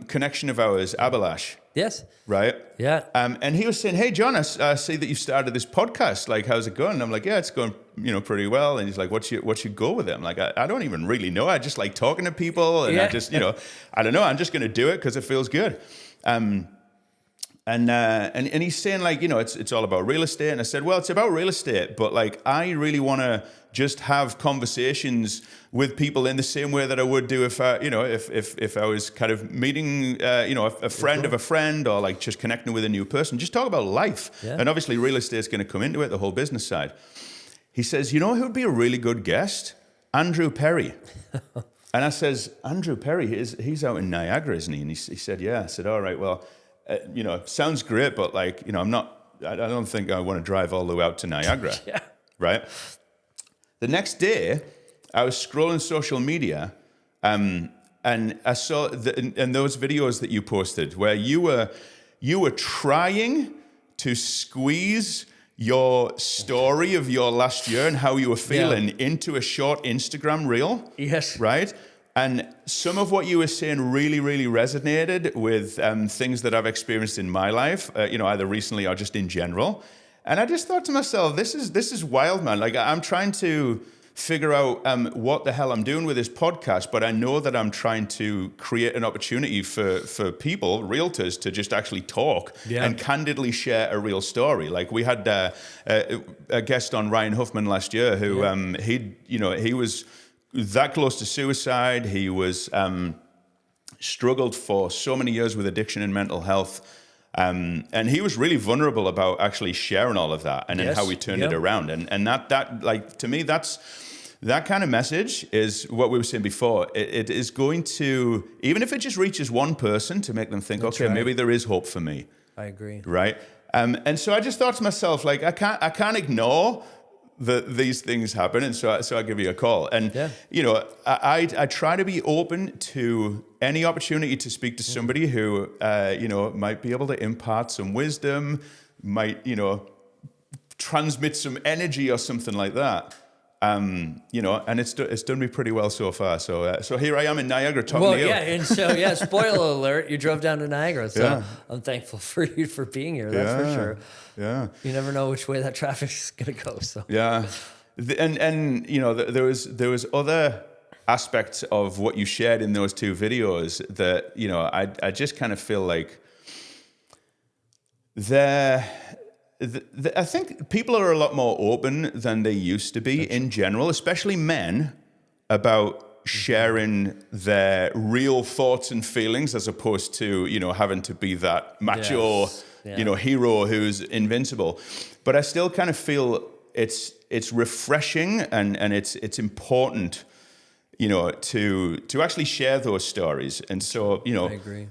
connection of ours, Abhilash. Yes. Right? Yeah. And he was saying, hey, John, I see that you started this podcast. Like, how's it going? And I'm like, yeah, it's going, pretty well. And he's like, what's your goal with it? I'm like, I don't even really know. I just like talking to people. And I just, I don't know. I'm just going to do it because it feels good. And he's saying, like, it's all about real estate. And I said, well, it's about real estate, but like, I really want to just have conversations with people in the same way that I would do if I was kind of meeting, a friend of a friend, or like just connecting with a new person, just talk about life. Yeah. And obviously real estate is going to come into it, the whole business side. He says, who would be a really good guest? Andrew Perrie. And I says, Andrew Perrie, he's out in Niagara, isn't he? And he said, yeah. I said, all right, well, sounds great, but like, I don't think I want to drive all the way out to Niagara. Yeah. Right? The next day, I was scrolling social media, and I saw and those videos that you posted where you were trying to squeeze your story of your last year and how you were feeling into a short Instagram reel. Yes. Right? And some of what you were saying really, really resonated with things that I've experienced in my life, either recently or just in general. And I just thought to myself, this is wild, man. Like, I'm trying to figure out what the hell I'm doing with this podcast, but I know that I'm trying to create an opportunity for people, realtors, to just actually talk and candidly share a real story. Like, we had a guest on, Ryan Huffman, last year, who he was that close to suicide. He was struggled for so many years with addiction and mental health. And he was really vulnerable about actually sharing all of that, and then how we turned it around. And that like, to me, that kind of message is what we were saying before. It is going to, even if it just reaches one person, to make them think, maybe there is hope for me. I agree. Right. And so I just thought to myself, like, I can't ignore that these things happen, and so I give you a call. And I try to be open to any opportunity to speak to somebody who might be able to impart some wisdom, might transmit some energy or something like that. And it's done me pretty well so far. So here I am in Niagara talking to you. Well, yeah, and so spoiler alert, you drove down to Niagara. So I'm thankful for you for being here. That's for sure. Yeah. You never know which way that traffic's gonna go. So yeah, and there was other aspects of what you shared in those 2 videos that I just kind of feel like I think people are a lot more open than they used to be in general, especially men, about sharing their real thoughts and feelings as opposed to, having to be that macho, hero who's invincible. But I still kind of feel it's refreshing and it's important, to actually share those stories. And so, I agree.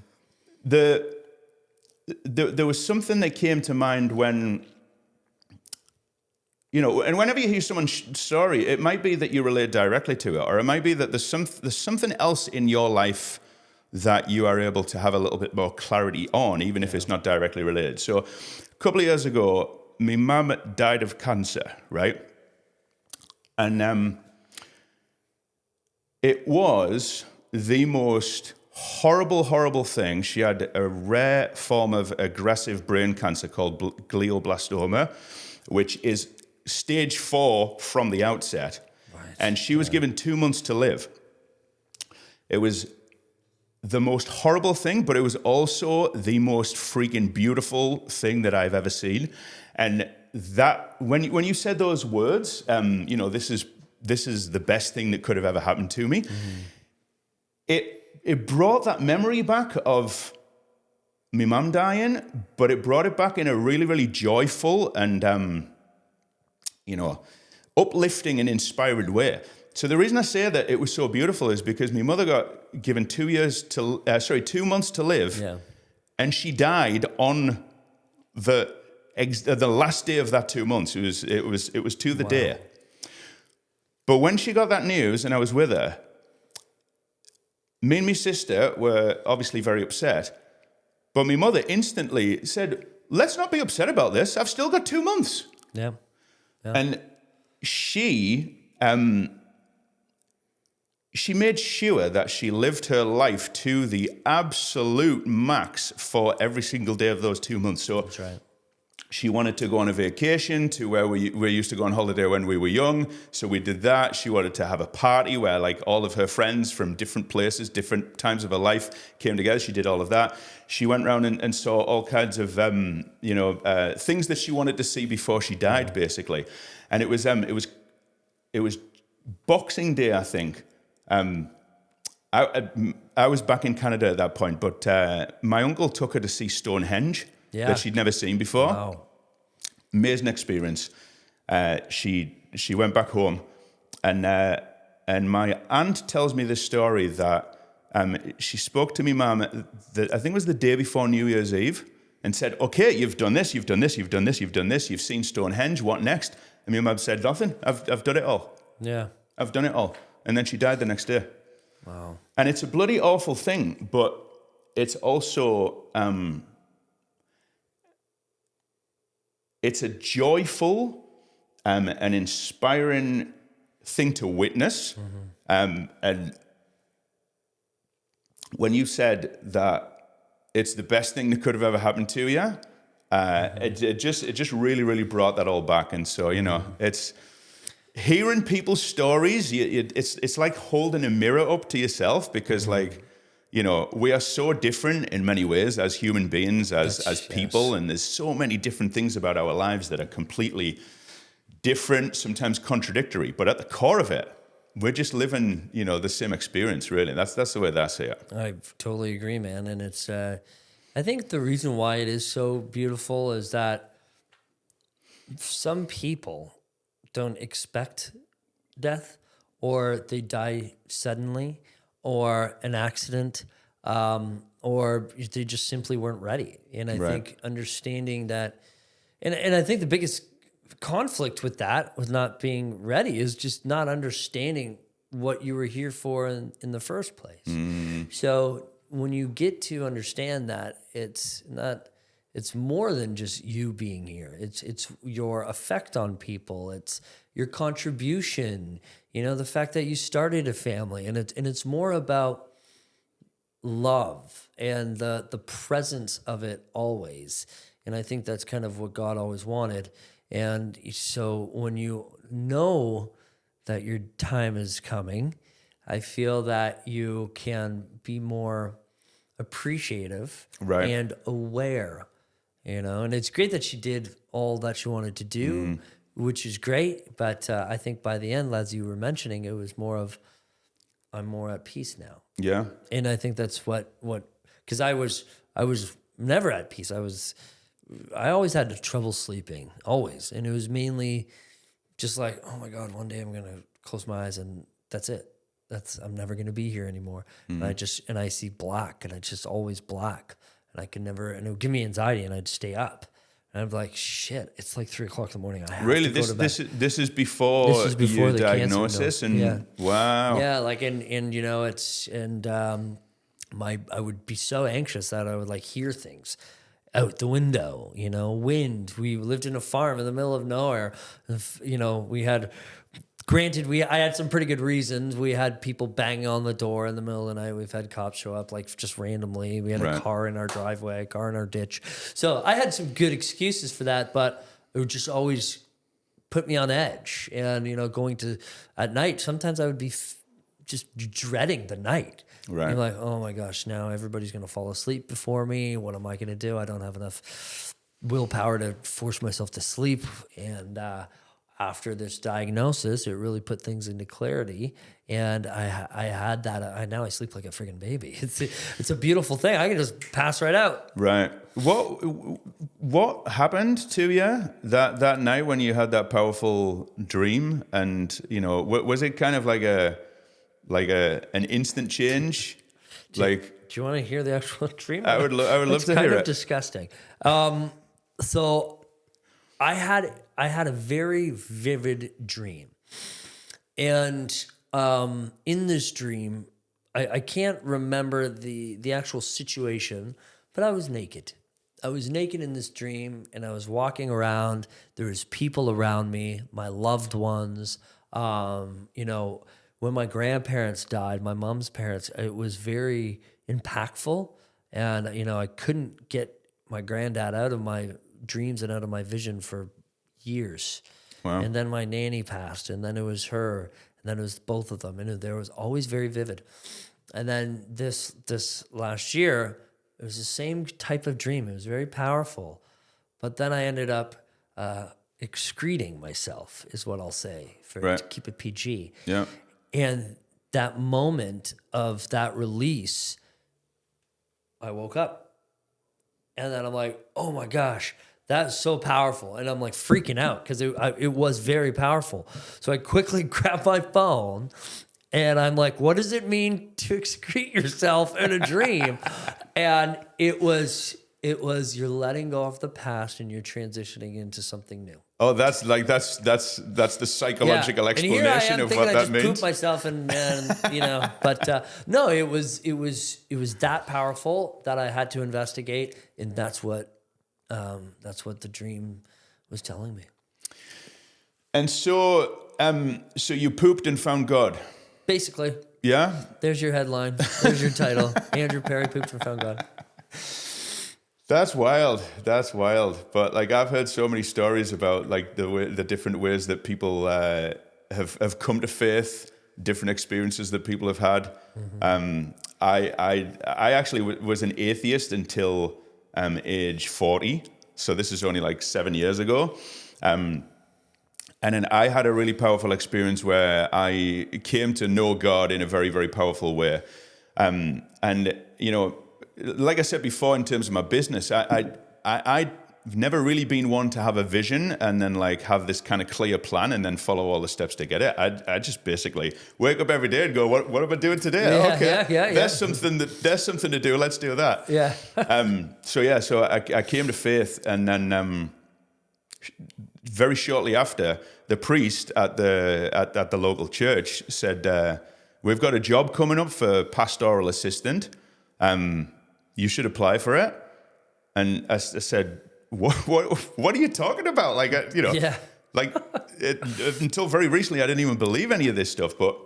There was something that came to mind when, and whenever you hear someone's story, it might be that you relate directly to it, or it might be that there's something else in your life that you are able to have a little bit more clarity on, even if it's not directly related. So a couple of years ago, my mum died of cancer, right? And it was the most horrible thing. She had a rare form of aggressive brain cancer called glioblastoma, which is stage 4 from the outset. Right. And she was given 2 months to live. It was the most horrible thing, but it was also the most freaking beautiful thing that I've ever seen. And that when you said those words, this is the best thing that could have ever happened to me. It brought that memory back of my mum dying, but it brought it back in a really, really joyful and, uplifting and inspired way. So the reason I say that it was so beautiful is because my mother got given 2 months to live, and she died on the last day of that 2 months. It was to the day. But when she got that news, and I was with her, me and my sister were obviously very upset, but my mother instantly said, "Let's not be upset about this. I've still got 2 months." Yeah. And she made sure that she lived her life to the absolute max for every single day of those 2 months. So that's right. She wanted to go on a vacation to where we used to go on holiday when we were young. So we did that. She wanted to have a party where all of her friends from different places, different times of her life came together. She did all of that. She went around and saw all kinds of, things that she wanted to see before she died, basically. And it was Boxing Day, I think. I was back in Canada at that point, but my uncle took her to see Stonehenge. That she'd never seen before. Wow. Amazing experience. She went back home, and my aunt tells me this story that she spoke to me mum, I think it was the day before New Year's Eve, and said, "Okay, you've done this, you've done this, you've done this, you've done this, you've seen Stonehenge, what next?" And my mum said, "Nothing, I've done it all. Yeah. I've done it all." And then she died the next day. Wow. And it's a bloody awful thing, but it's also... it's a joyful and inspiring thing to witness. And when you said that it's the best thing that could have ever happened to you, it just really, really brought that all back. And so, it's hearing people's stories. It's like holding a mirror up to yourself, because we are so different in many ways as human beings, as people, and there's so many different things about our lives that are completely different, sometimes contradictory. But at the core of it, we're just living, the same experience, really. That's the way that I see it. I totally agree, man. And it's, I think the reason why it is so beautiful is that some people don't expect death, or they die suddenly, or an accident, or they just simply weren't ready. And I think understanding that, and I think the biggest conflict with that, with not being ready, is just not understanding what you were here for in the first place. So when you get to understand that it's more than just you being here. It's your effect on people. It's your contribution. The fact that you started a family, and it's more about love and the presence of it always. And I think that's kind of what God always wanted. And so when you know that your time is coming, I feel that you can be more appreciative and aware And it's great that she did all that she wanted to do, which is great. But I think by the end, as you were mentioning, it was more of, I'm more at peace now. Yeah. And I think that's what, because I was never at peace. I always had trouble sleeping, always. And it was mainly just like, oh my God, one day I'm going to close my eyes and that's it. I'm never going to be here anymore. And I see black, and it's just always black, and it would give me anxiety, and I'd stay up. And I'm like, shit, it's like 3 o'clock in the morning. I have to go to bed. This is before your the diagnosis, cancer, wow. Yeah, like I would be so anxious that I would like hear things out the window, wind. We lived in a farm in the middle of nowhere. We had, I had some pretty good reasons. We had people banging on the door in the middle of the night. We've had cops show up like just randomly. We had a car in our driveway, a car in our ditch. So I had some good excuses for that, but it would just always put me on edge. And, going to at night, sometimes I would be just dreading the night. Right. I'm like, oh my gosh, now everybody's going to fall asleep before me. What am I going to do? I don't have enough willpower to force myself to sleep. And after this diagnosis, it really put things into clarity. And I had that. Now I sleep like a friggin' baby. It's a beautiful thing. I can just pass right out. Right. What happened to you that night when you had that powerful dream? And, was it kind of like an instant change? Do you want to hear the actual dream? I would love to hear it. It's kind of disgusting. So I had a very vivid dream, and in this dream, I can't remember the actual situation, but I was naked. I was naked in this dream, and I was walking around. There was people around me, my loved ones. When my grandparents died, my mom's parents, it was very impactful. And, I couldn't get my granddad out of my dreams and out of my vision for years. Wow. And then my nanny passed, and then it was her, and then it was both of them. And there was always very vivid. And then this last year, it was the same type of dream. It was very powerful. But then I ended up excreting myself, is what I'll say, to keep it PG. Yeah. And that moment of that release, I woke up, and then I'm like, oh my gosh, that's so powerful. And I'm like freaking out because it was very powerful. So I quickly grabbed my phone, and I'm like, what does it mean to excrete yourself in a dream? And it was you're letting go of the past and you're transitioning into something new. Oh, that's the psychological explanation of what that means. Pooped myself and but no, it was that powerful that I had to investigate, and that's what the dream was telling me. And so you pooped and found God. Basically. Yeah. There's your headline. There's your title. Andrew Perrie pooped and found God. That's wild. But I've heard so many stories about the different ways that people have come to faith, different experiences that people have had. Mm-hmm. I actually was an atheist until age 40. So this is only 7 years ago. And then I had a really powerful experience where I came to know God in a very, very powerful way. Like I said before, in terms of my business, I've never really been one to have a vision and then have this kind of clear plan and then follow all the steps to get it. I just basically wake up every day and go, what am I doing today? Yeah, okay, yeah. there's something to do. Let's do that. Yeah. So I came to faith, and then very shortly after, the priest at the local church said, "We've got a job coming up for pastoral assistant. You should apply for it." And I said, what are you talking about? Yeah. Until very recently, I didn't even believe any of this stuff. But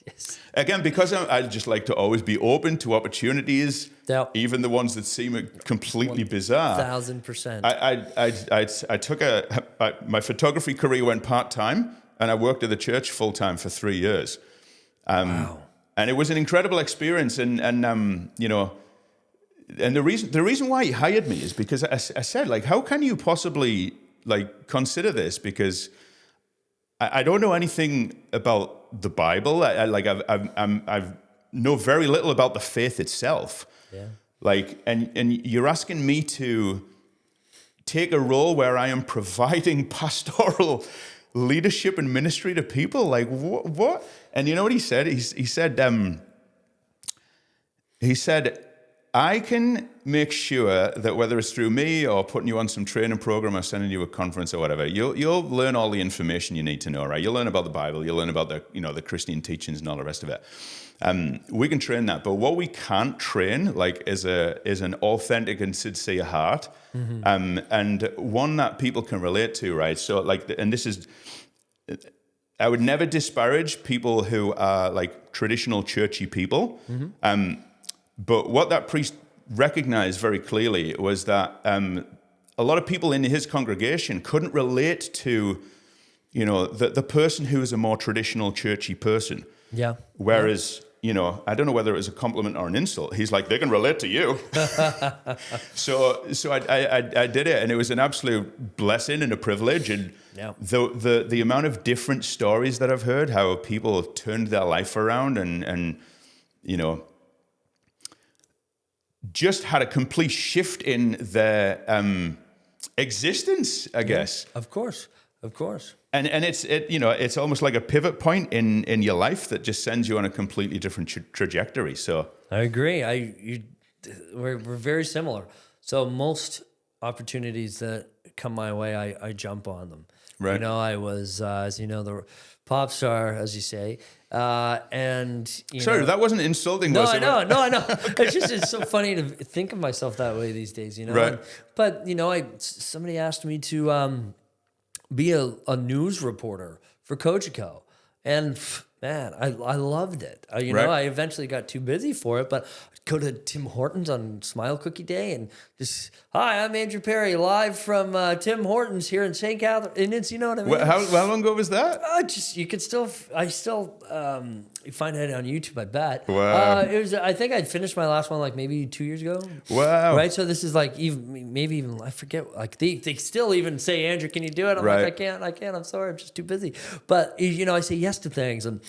yes. Again, because I just like to always be open to opportunities, even the ones that seem completely bizarre. 1,000%. I took my photography career went part-time, and I worked at the church full-time for 3 years. Wow. And it was an incredible experience. And And the reason why he hired me is because I said, like, how can you possibly like consider this? Because I don't know anything about the Bible. I've know very little about the faith itself. Yeah. Like, and you're asking me to take a role where I am providing pastoral leadership and ministry to people. Like, what? And you know what he said? He said, I can make sure that whether it's through me or putting you on some training program or sending you a conference or whatever, you'll learn all the information you need to know, right? You'll learn about the Bible, you'll learn about the Christian teachings and all the rest of it. We can train that, but what we can't train, like, is an authentic and sincere heart, and one that people can relate to, right? So, like, and this is, I would never disparage people who are like traditional churchy people. But what that priest recognized very clearly was that a lot of people in his congregation couldn't relate to, the person who is a more traditional churchy person. Yeah. Whereas, I don't know whether it was a compliment or an insult. He's like, they can relate to you. So I did it, and it was an absolute blessing and a privilege. And the amount of different stories that I've heard, how people have turned their life around and just had a complete shift in their existence, I guess. Of course. And it's almost like a pivot point in your life that just sends you on a completely different trajectory. So I agree. We're very similar. So most opportunities that come my way, I jump on them. Right. I was, as you know, the pop star, as you say. And sorry, that wasn't insulting. No, was I it? know. It's so funny to think of myself that way these days. Right. But somebody asked me to be a news reporter for Cogeco, and man, I loved it. Right. I eventually got too busy for it, but I'd go to Tim Hortons on Smile Cookie Day and just, hi, I'm Andrew Perrie, live from Tim Hortons here in St. Catharines. And it's, you know what I mean? How long ago was that? You find it on YouTube, I bet. Wow. I think I'd finished my last one like maybe 2 years ago. Wow. Right? So this is like maybe even, I forget, like they still even say, Andrew, can you do it? I'm right. like, I can't, I'm sorry, I'm just too busy. But, I say yes to things. And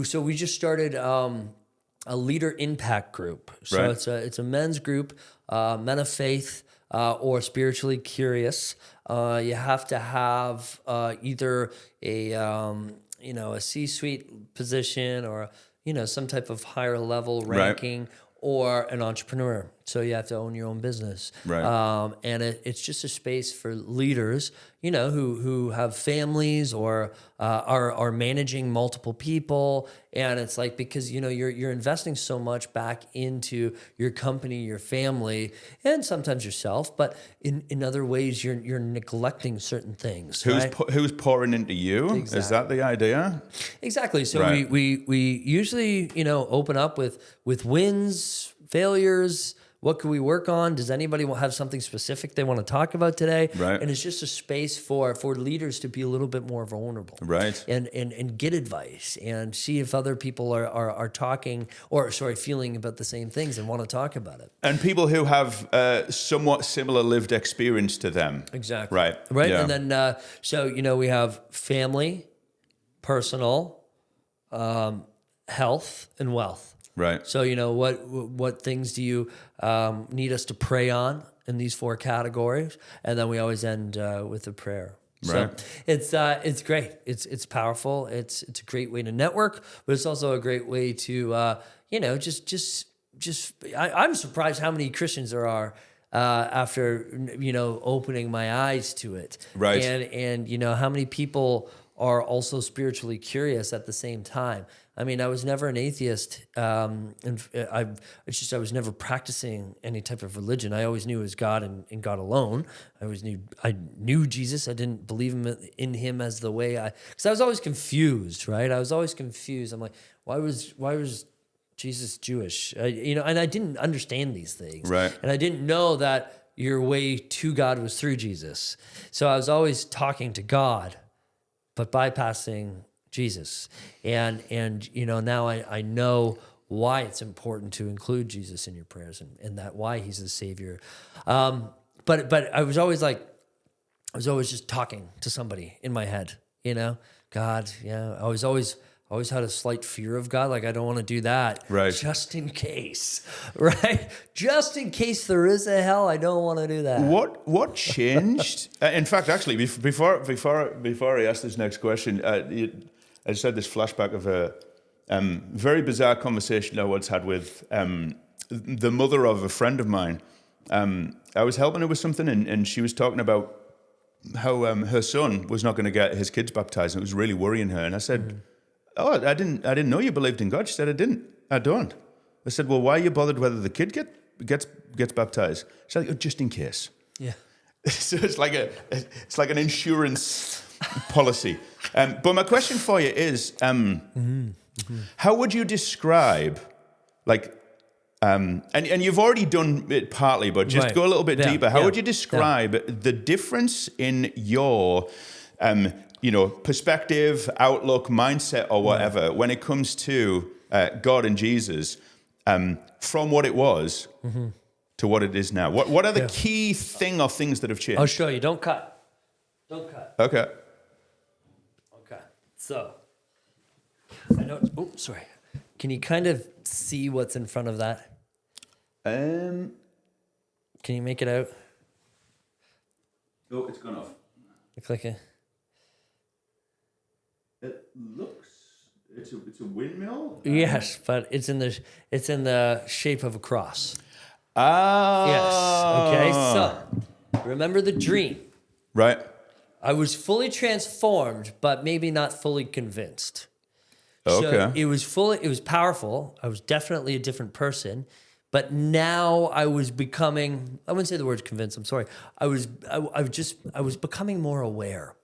so we just started a leader impact group. So right. it's a men's group, men of faith, or spiritually curious. You have to have either a C-suite position or some type of higher level ranking, right. or an entrepreneur. So you have to own your own business. Right. And it's just a space for leaders, who have families or are managing multiple people. And it's like, because, you're investing so much back into your company, your family, and sometimes yourself, but in other ways, you're neglecting certain things. Who's pouring into you? Exactly. Is that the idea? Exactly. So right. we usually, open up with wins, failures. What can we work on? Does anybody have something specific they want to talk about today? Right. And it's just a space for leaders to be a little bit more vulnerable. Right. And get advice and see if other people are talking or feeling about the same things and want to talk about it. And people who have somewhat similar lived experience to them. Exactly. Right. Right. Yeah. And then we have family, personal, health, and wealth. Right. So, what things do you need us to pray on in these 4 categories? And then we always end with a prayer. Right. So it's great. It's powerful. It's a great way to network, but it's also a great way to, I'm surprised how many Christians there are after, opening my eyes to it. Right. And how many people are also spiritually curious at the same time. I mean, I was never an atheist, and I was never practicing any type of religion. I always knew it was God and God alone. I knew Jesus. I didn't believe in him as the way because I was always confused, right? I was always confused. I'm like, why was Jesus Jewish? And I didn't understand these things, right? And I didn't know that your way to God was through Jesus. So I was always talking to God, but bypassing Jesus. And now I know why it's important to include Jesus in your prayers and that why he's the savior. But I was always just talking to somebody in my head, God, yeah. I was always had a slight fear of God. Like, I don't want to do that. Right. Just in case, right? Just in case there is a hell, I don't want to do that. What changed? In fact, actually, before I ask this next question, I just had this flashback of a very bizarre conversation I once had with the mother of a friend of mine. I was helping her with something, and she was talking about how her son was not going to get his kids baptized, and it was really worrying her. And I said, "Oh, I didn't know you believed in God." She said, I don't. I said, "Well, why are you bothered whether the kid gets baptized?" She's like, "Oh, just in case." Yeah. So it's like an insurance policy. But my question for you is, how would you describe, and you've already done it partly, but just go a little bit deeper. How would you describe the difference in your, perspective, outlook, mindset, or whatever when it comes to God and Jesus, from what it was to what it is now? What are the key things that have changed? I'll show you. Don't cut. Okay. So, I know. Oh, sorry. Can you kind of see what's in front of that? Can you make it out? Oh, it's gone off. Click it. It looks. It's a windmill. Yes, but it's in the shape of a cross. Ah. Yes. Okay. So, remember the dream. Right. I was fully transformed, but maybe not fully convinced. Okay. So it was powerful. I was definitely a different person, but now I was becoming, I wouldn't say the word convinced, I'm sorry. I was becoming more aware,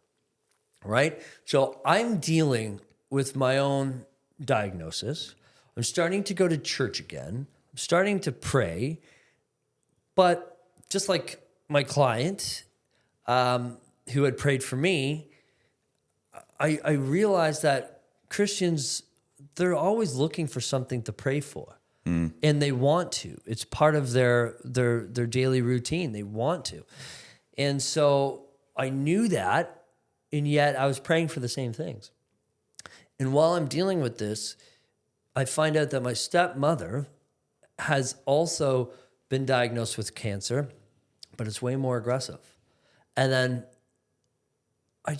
right? So I'm dealing with my own diagnosis. I'm starting to go to church again. I'm starting to pray, but just like my client, who had prayed for me, I realized that Christians, they're always looking for something to pray for. And they want to. It's part of their daily routine. They want to. And so I knew that, and yet I was praying for the same things. And while I'm dealing with this, I find out that my stepmother has also been diagnosed with cancer, but it's way more aggressive. And then I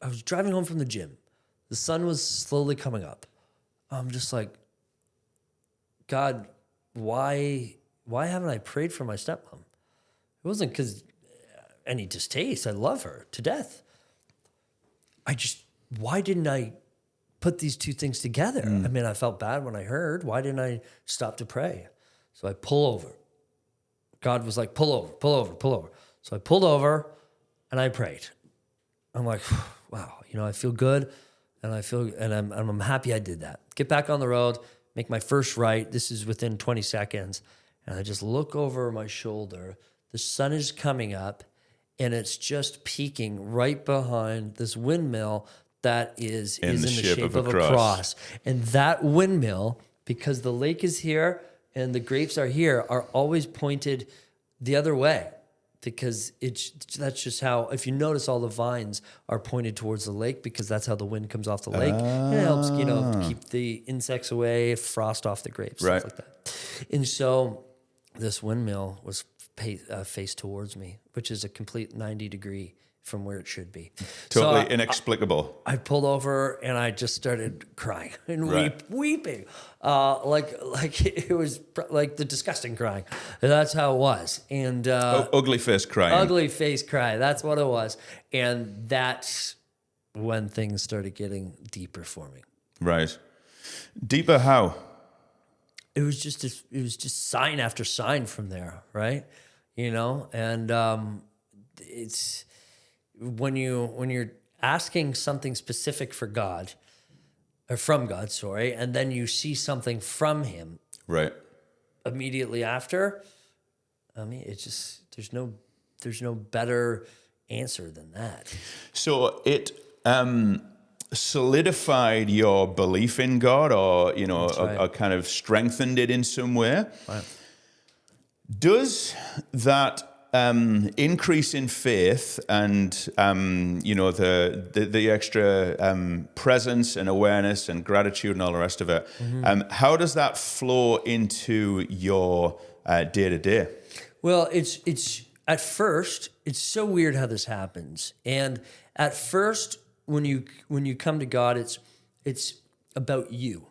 was driving home from the gym. The sun was slowly coming up. I'm just like, God, why haven't I prayed for my stepmom? It wasn't because any distaste. I love her to death. Why didn't I put these two things together? I mean, I felt bad when I heard. Why didn't I stop to pray? So I pull over. God was like, pull over. So I pulled over and I prayed. I'm like, wow, I feel good, and I'm happy I did that. Get back on the road, make my first right. This is within 20 seconds, and I just look over my shoulder. The sun is coming up, and it's just peaking right behind this windmill that is in the shape of a cross. And that windmill, because the lake is here and the grapes are here, are always pointed the other way. Because that's just how, if you notice, all the vines are pointed towards the lake because that's how the wind comes off the lake. And it helps, keep the insects away, frost off the grapes, stuff like that. And so this windmill was faced towards me, which is a complete 90-degree from where it should be. Totally inexplicable. I pulled over and I just started crying and weeping, like it was like the disgusting crying. That's how it was. And ugly face crying. Ugly face cry. That's what it was. And that's when things started getting deeper for me. Right. Deeper how? It was just sign after sign from there, right? And it's when you're asking something specific from God, and then you see something from Him, right? Immediately after, I mean, it's just there's no better answer than that. So solidified your belief in God, or or kind of strengthened it in some way. Right. Does that increase in faith and the extra presence and awareness and gratitude and all the rest of it, how does that flow into your day-to-day? Well, it's at first, it's so weird how this happens. And at first, when you come to God, it's about you,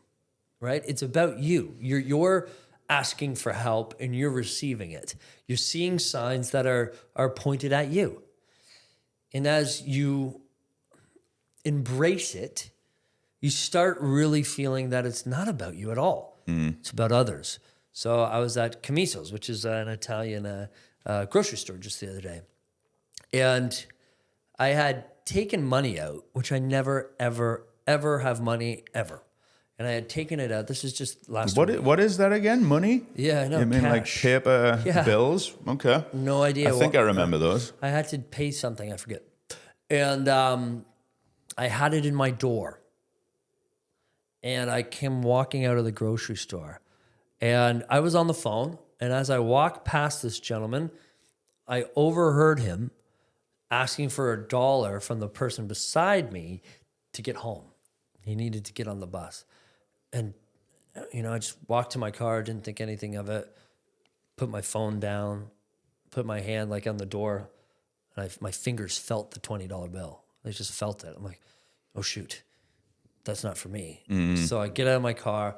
right? It's about you. You're asking for help and you're receiving it. You're seeing signs that are pointed at you. And as you embrace it, you start really feeling that it's not about you at all. It's about others. So I was at Camiso's, which is an Italian grocery store, just the other day. And I had taken money out, which I never, ever, ever have money ever. And I had taken it out. This is just last week. What is that again? Money? Yeah, I know. You mean cash. like paper bills? Okay. No idea. I think I remember those. I had to pay something. I forget. And I had it in my door. And I came walking out of the grocery store. And I was on the phone. And as I walked past this gentleman, I overheard him asking for $1 from the person beside me to get home. He needed to get on the bus. And, I just walked to my car, didn't think anything of it, put my phone down, put my hand like on the door, and my fingers felt the $20 bill. I just felt it. I'm like, oh, shoot, that's not for me. So I get out of my car,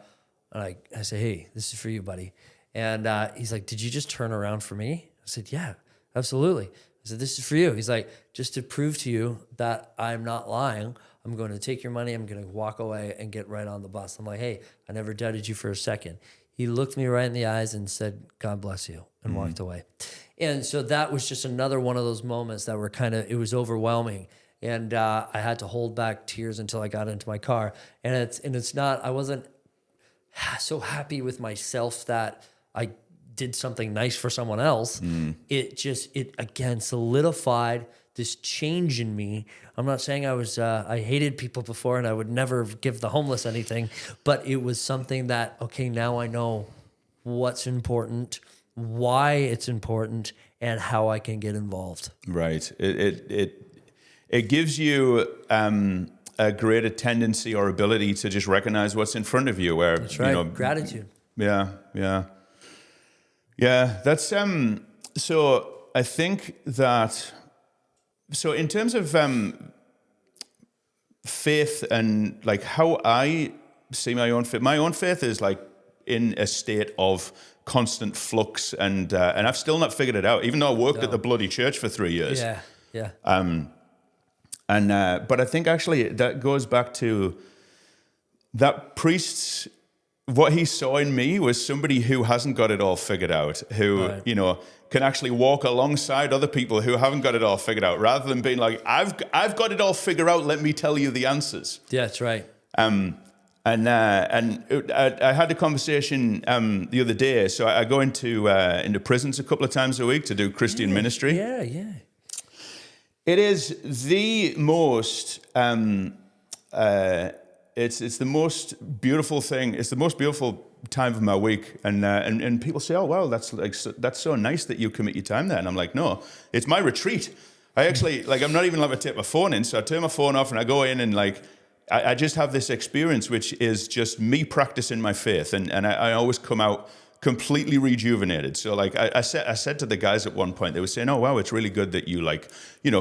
and I say, hey, this is for you, buddy. And he's like, did you just turn around for me? I said, yeah, absolutely. I said, this is for you. He's like, just to prove to you that I'm not lying, I'm going to take your money. I'm going to walk away and get right on the bus. I'm like, hey, I never doubted you for a second. He looked me right in the eyes and said, God bless you, and walked away. And so that was just another one of those moments that were it was overwhelming. And I had to hold back tears until I got into my car. And it's not, I wasn't so happy with myself that I did something nice for someone else. It again solidified this change in me. I'm not saying I hated people before and I would never give the homeless anything, but it was something that, okay, now I know what's important, why it's important, and how I can get involved. Right. It gives you a greater tendency or ability to just recognize what's in front of you. Where that's right. Gratitude. Yeah. That's so I think that. So in terms of faith and like how I see my own faith is like in a state of constant flux, and I've still not figured it out, even though I worked at the bloody church for 3 years. Yeah. But I think actually that goes back to that priest's, what he saw in me was somebody who hasn't got it all figured out, who, can actually walk alongside other people who haven't got it all figured out, rather than being like, I've got it all figured out, let me tell you the answers. Yeah, that's right. And I had a conversation the other day. So I go into prisons a couple of times a week to do Christian ministry. Yeah. It is the most it's the most beautiful thing. It's the most beautiful time of my week, and people say, "Oh, wow, that's so nice that you commit your time there." And I'm like, "No, it's my retreat." I actually I'm not even allowed to take my phone in, so I turn my phone off and I go in and I just have this experience, which is just me practicing my faith, and I always come out completely rejuvenated. So I said to the guys at one point, they were saying, "Oh, wow, it's really good that you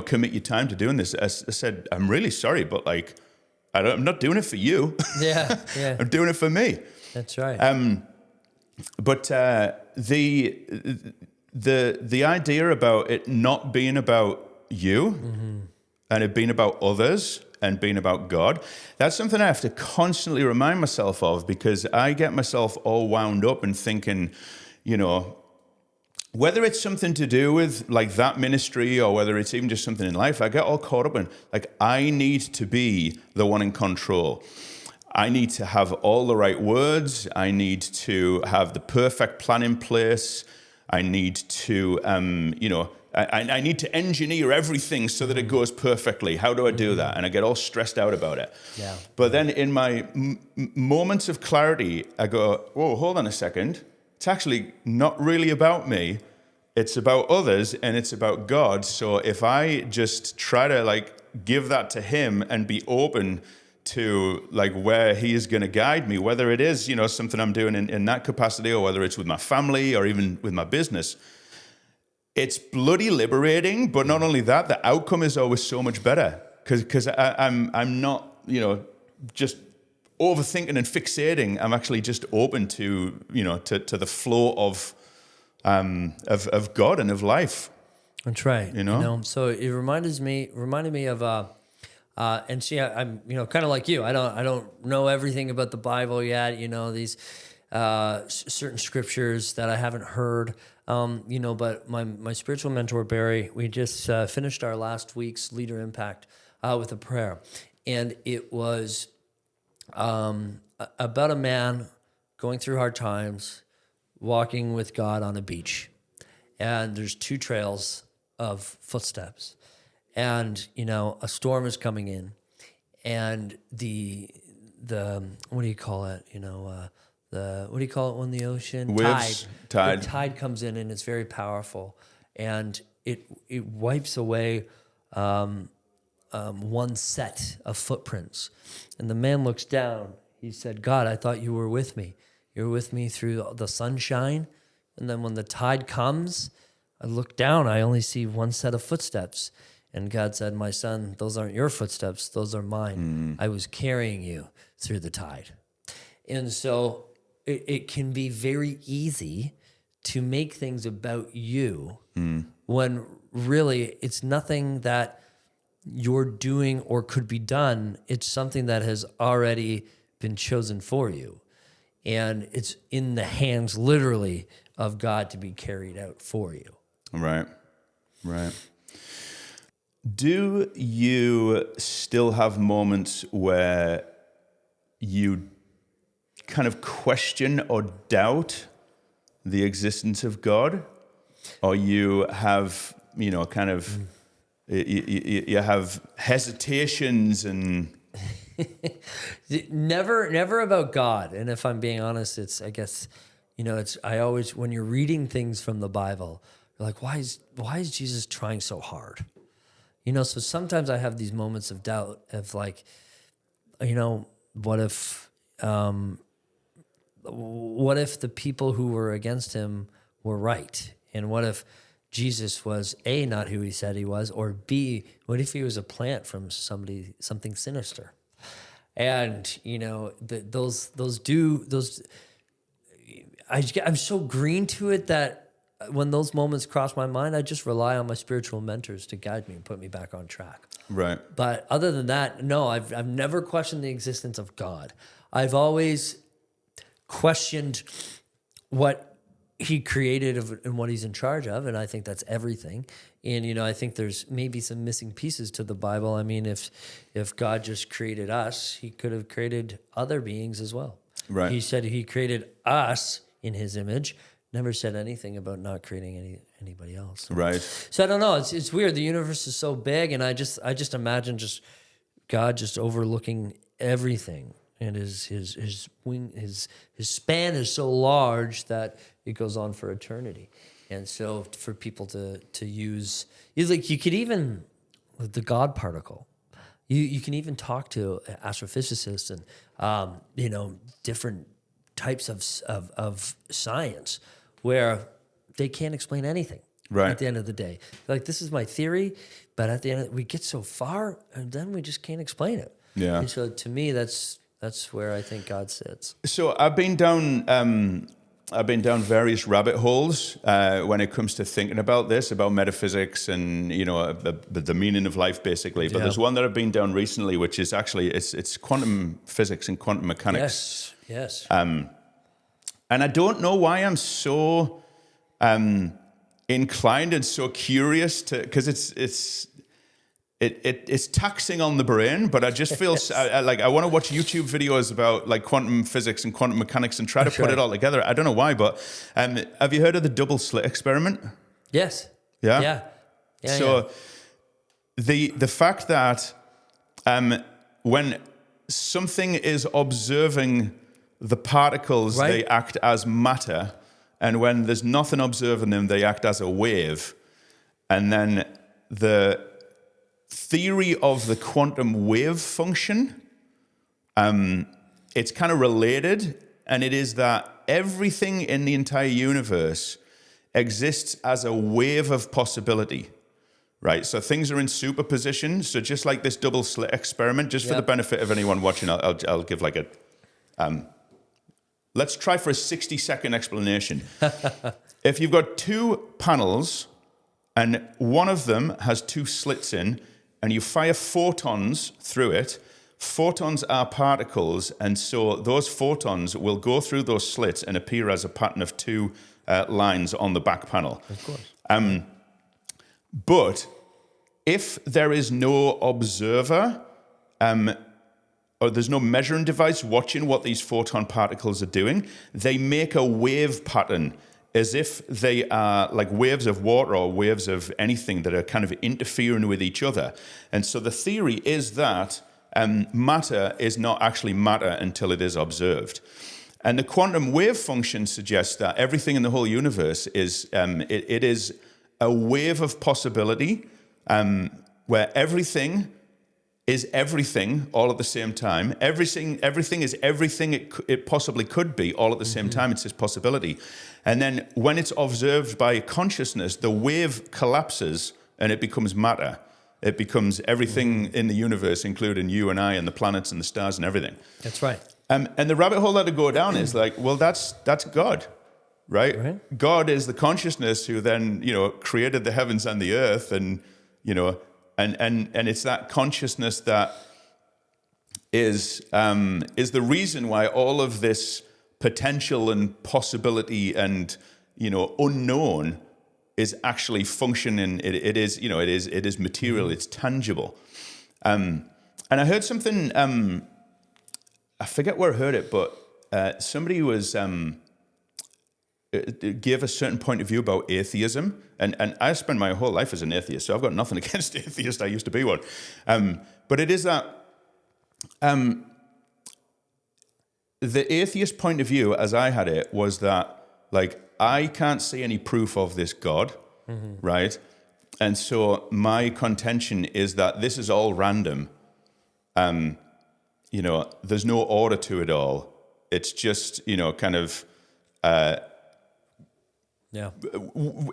commit your time to doing this." I said, "I'm really sorry, but I'm not doing it for you. Yeah. I'm doing it for me." That's right. But the idea about it not being about you and it being about others and being about God, that's something I have to constantly remind myself of, because I get myself all wound up and thinking, whether it's something to do with that ministry or whether it's even just something in life, I get all caught up in I need to be the one in control. I need to have all the right words. I need to have the perfect plan in place. I need to, I need to engineer everything so that it goes perfectly. How do I do that? And I get all stressed out about it. Yeah. But then in my moments of clarity, I go, whoa, hold on a second. It's actually not really about me. It's about others and it's about God. So if I just try to like give that to him and be open to like where he is going to guide me, whether it is, something I'm doing in that capacity or whether it's with my family or even with my business, it's bloody liberating. But not only that, the outcome is always so much better because I'm not, just overthinking and fixating. I'm actually just open to, to the flow of God and of life. That's right. So it reminded me of, and see, I'm, kind of like you. I don't know everything about the Bible yet. These certain scriptures that I haven't heard. But my spiritual mentor Barry, we just finished our last week's Leader Impact with a prayer, and it was about a man going through hard times, walking with God on a beach, and there's 2 trails of footsteps. And, a storm is coming in, and the what do you call it? What do you call it when the ocean? Waves, tide. The tide comes in, and it's very powerful, and it wipes away one set of footprints. And the man looks down. He said, God, I thought you were with me. You were with me through the sunshine, and then when the tide comes, I look down. I only see one set of footsteps. And God said, my son, those aren't your footsteps. Those are mine. I was carrying you through the tide. And so it can be very easy to make things about you when really it's nothing that you're doing or could be done. It's something that has already been chosen for you. And it's in the hands, literally, of God to be carried out for you. Right. Do you still have moments where you kind of question or doubt the existence of God? Or you have, you have hesitations and... Never about God. And if I'm being honest, I always, when you're reading things from the Bible, you're like, why is Jesus trying so hard? So sometimes I have these moments of doubt of like, what if the people who were against him were right? And what if Jesus was A, not who he said he was, or B, what if he was a plant from something sinister? And, I'm so green to it that when those moments cross my mind, I just rely on my spiritual mentors to guide me and put me back on track. Right. But other than that, no, I've never questioned the existence of God. I've always questioned what he created and what he's in charge of, and I think that's everything. And, I think there's maybe some missing pieces to the Bible. I mean, if God just created us, he could have created other beings as well. Right. He said he created us in his image, never said anything about not creating anybody else. Right. So I don't know. It's weird. The universe is so big, and I just imagine just God just overlooking everything, and his span is so large that it goes on for eternity. And so for people to use, it's like you could even the God particle. You can even talk to astrophysicists and different types of science where they can't explain anything. Right. At the end of the day, like, this is my theory, but at the end we get so far and then we just can't explain it. Yeah. And so to me, that's where I think God sits. So I've been down various rabbit holes when it comes to thinking about this, about metaphysics and the meaning of life, basically. But there's one that I've been down recently, which is actually it's quantum physics and quantum mechanics. Yes. And I don't know why I'm so inclined and so curious to, because it's taxing on the brain, but I just feel I want to watch YouTube videos about like quantum physics and quantum mechanics and try to put it all together. I don't know why, but have you heard of the double slit experiment? Yes. Yeah? Yeah. So the fact that when something is observing the particles, Right. they act as matter, and when there's nothing observing them, they act as a wave. And then the theory of the quantum wave function, it's kind of related, and it is that everything in the entire universe exists as a wave of possibility, right? So things are in superposition. So just like this double slit experiment, just for the benefit of anyone watching, I'll give like a, let's try for a 60-second explanation. If you've got two panels and one of them has two slits in, and you fire photons through it, photons are particles, and so those photons will go through those slits and appear as a pattern of two lines on the back panel. Of course. But if there is no observer, or there's no measuring device watching what these photon particles are doing, they make a wave pattern as if they are like waves of water or waves of anything that are kind of interfering with each other. And so the theory is that matter is not actually matter until it is observed. And the quantum wave function suggests that everything in the whole universe is, it is a wave of possibility where everything is everything all at the same time. Everything is everything it possibly could be all at the same time. It's this possibility. And then when it's observed by consciousness, the wave collapses and it becomes matter. It becomes everything in the universe, including you and I and the planets and the stars and everything. That's right. And the rabbit hole that I go down is like, well, that's God, right? God is the consciousness who then, created the heavens and the earth, and and it's that consciousness that is the reason why all of this potential and possibility and unknown is actually functioning. It is material. It's tangible. And I heard something. I forget where I heard it, but somebody was gave a certain point of view about atheism, and I spent my whole life as an atheist, so I've got nothing against atheists. I used to be one, but it is that the atheist point of view, as I had it, was that like I can't see any proof of this God, right? And so my contention is that this is all random. There's no order to it all. It's just, kind of,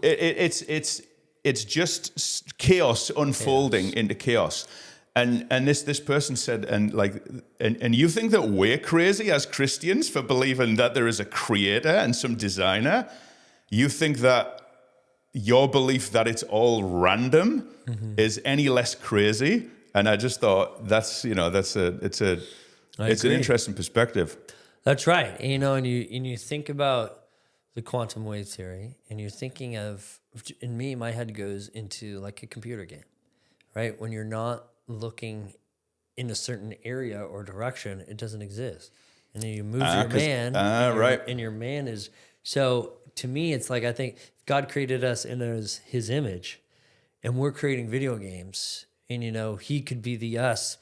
it's just chaos unfolding into chaos. And this person said, and you think that we're crazy as Christians for believing that there is a creator and some designer? You think that your belief that it's all random is any less crazy? And I just thought it's an interesting perspective. That's right. And you think about the quantum wave theory, and you're thinking of, in me, my head goes into like a computer game, right? When you're not looking in a certain area or direction, it doesn't exist. And then you move your man, and your man is, so to me, it's like, I think God created us in his image, and we're creating video games, and he could be the us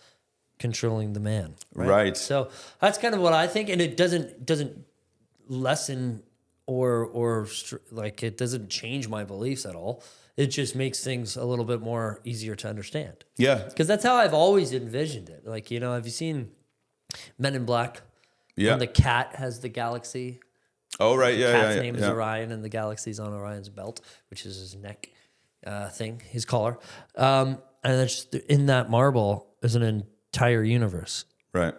controlling the man. Right. So that's kind of what I think. And it doesn't lessen or like, it doesn't change my beliefs at all. It just makes things a little bit more easier to understand. Yeah. Because that's how I've always envisioned it. Like, have you seen Men in Black? Yeah. And the cat has the galaxy. Oh, right. The Yeah. cat's name is Orion, and the galaxy's on Orion's belt, which is his neck thing, his collar. And it's just, in that marble is an entire universe. Right.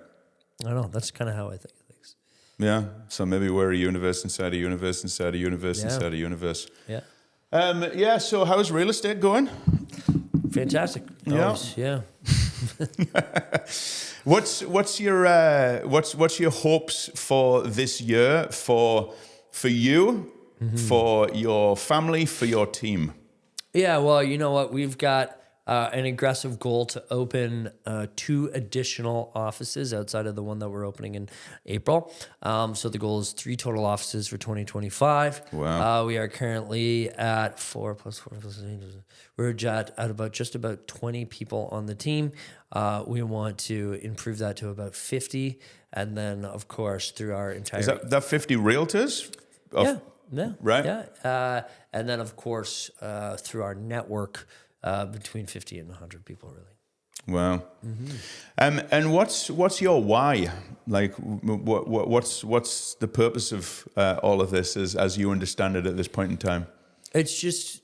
I don't know. That's kind of how I think of things. Yeah. So maybe we're a universe inside a universe inside a universe inside a universe. Yeah. So how's real estate going? Fantastic. Always. Yeah. What's your hopes for this year for you, for your family, for your team? Yeah. Well, you know what? We've got an aggressive goal to open 2 additional offices outside of the one that we're opening in April. So the goal is 3 total offices for 2025. Wow. We are currently at 4 plus 4 plus 8. We're at just about 20 people on the team. We want to improve that to about 50. And then, of course, through our entire... Is that 50 realtors? Yeah. Right? Yeah. And then, of course, through our network, between 50 and 100 people, really. Wow. And what's your why? Like, what's the purpose of all of this as you understand it at this point in time? It's just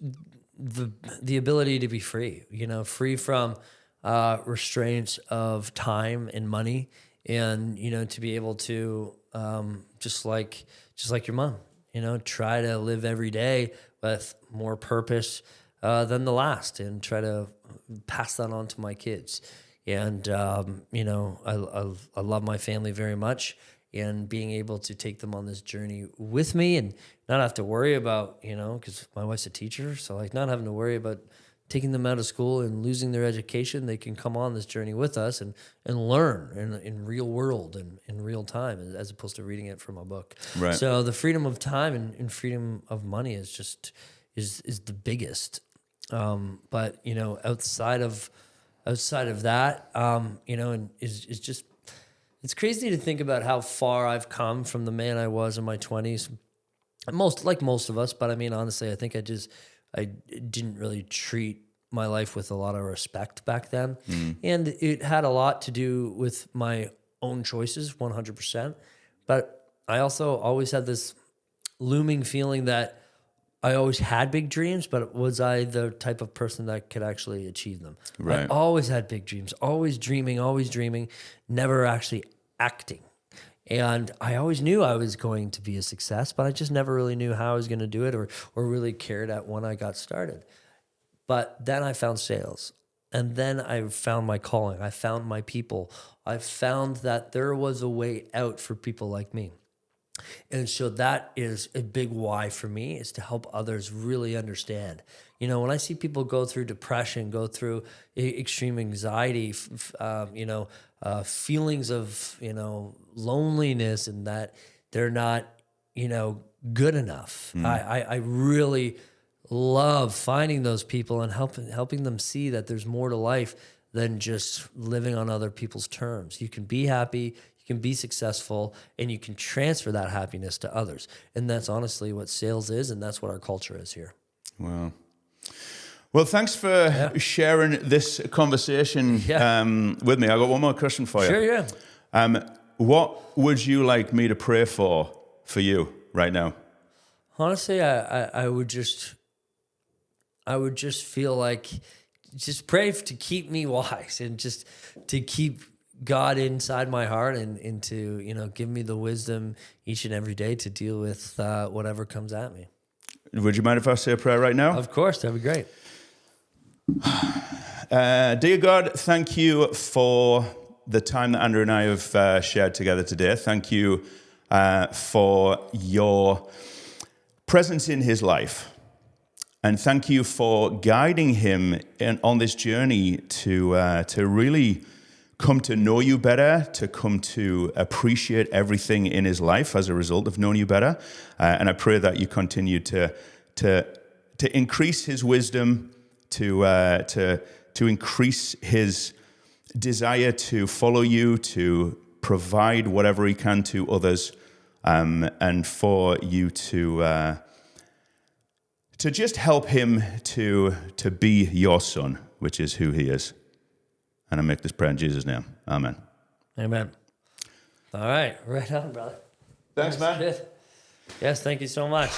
the ability to be free, free from restraints of time and money, and to be able to just like your mom, try to live every day with more purpose than the last, and try to pass that on to my kids. And I love my family very much, and being able to take them on this journey with me and not have to worry about, because my wife's a teacher, so like not having to worry about taking them out of school and losing their education. They can come on this journey with us and learn in real world and in real time, as opposed to reading it from a book. Right. So the freedom of time and freedom of money is just is the biggest. But outside of that, and is just, it's crazy to think about how far I've come from the man I was in my 20s. Most of us, but I mean, honestly, I think I didn't really treat my life with a lot of respect back then. And it had a lot to do with my own choices, 100%. But I also always had this looming feeling that I always had big dreams, but was I the type of person that could actually achieve them? Right. I always had big dreams, always dreaming, never actually acting. And I always knew I was going to be a success, but I just never really knew how I was going to do it or really cared at when I got started. But then I found sales, and then I found my calling. I found my people. I found that there was a way out for people like me. And so that is a big why for me, is to help others really understand. When I see people go through depression, go through extreme anxiety, feelings of, loneliness, and that they're not, good enough. I really love finding those people and helping them see that there's more to life than just living on other people's terms. You can be happy, you can be successful, and you can transfer that happiness to others. And that's honestly what sales is, and that's what our culture is here. Wow. Well, thanks for sharing this conversation with me. I got one more question for you. Sure, yeah. What would you like me to pray for you right now? Honestly, I would just feel like, just pray to keep me wise, and just to keep God inside my heart, and to, give me the wisdom each and every day to deal with whatever comes at me. Would you mind if I say a prayer right now? Of course, that'd be great. Dear God, thank you for the time that Andrew and I have shared together today. Thank you for your presence in his life. And thank you for guiding him on this journey to really come to know you better, to come to appreciate everything in his life as a result of knowing you better. And I pray that you continue to increase his wisdom, to increase his desire to follow you, to provide whatever he can to others, and for you to just help him to be your son, which is who he is. And I make this prayer in Jesus' name. Amen. Amen. All right. Right on, brother. Thanks, man. Yes, thank you so much.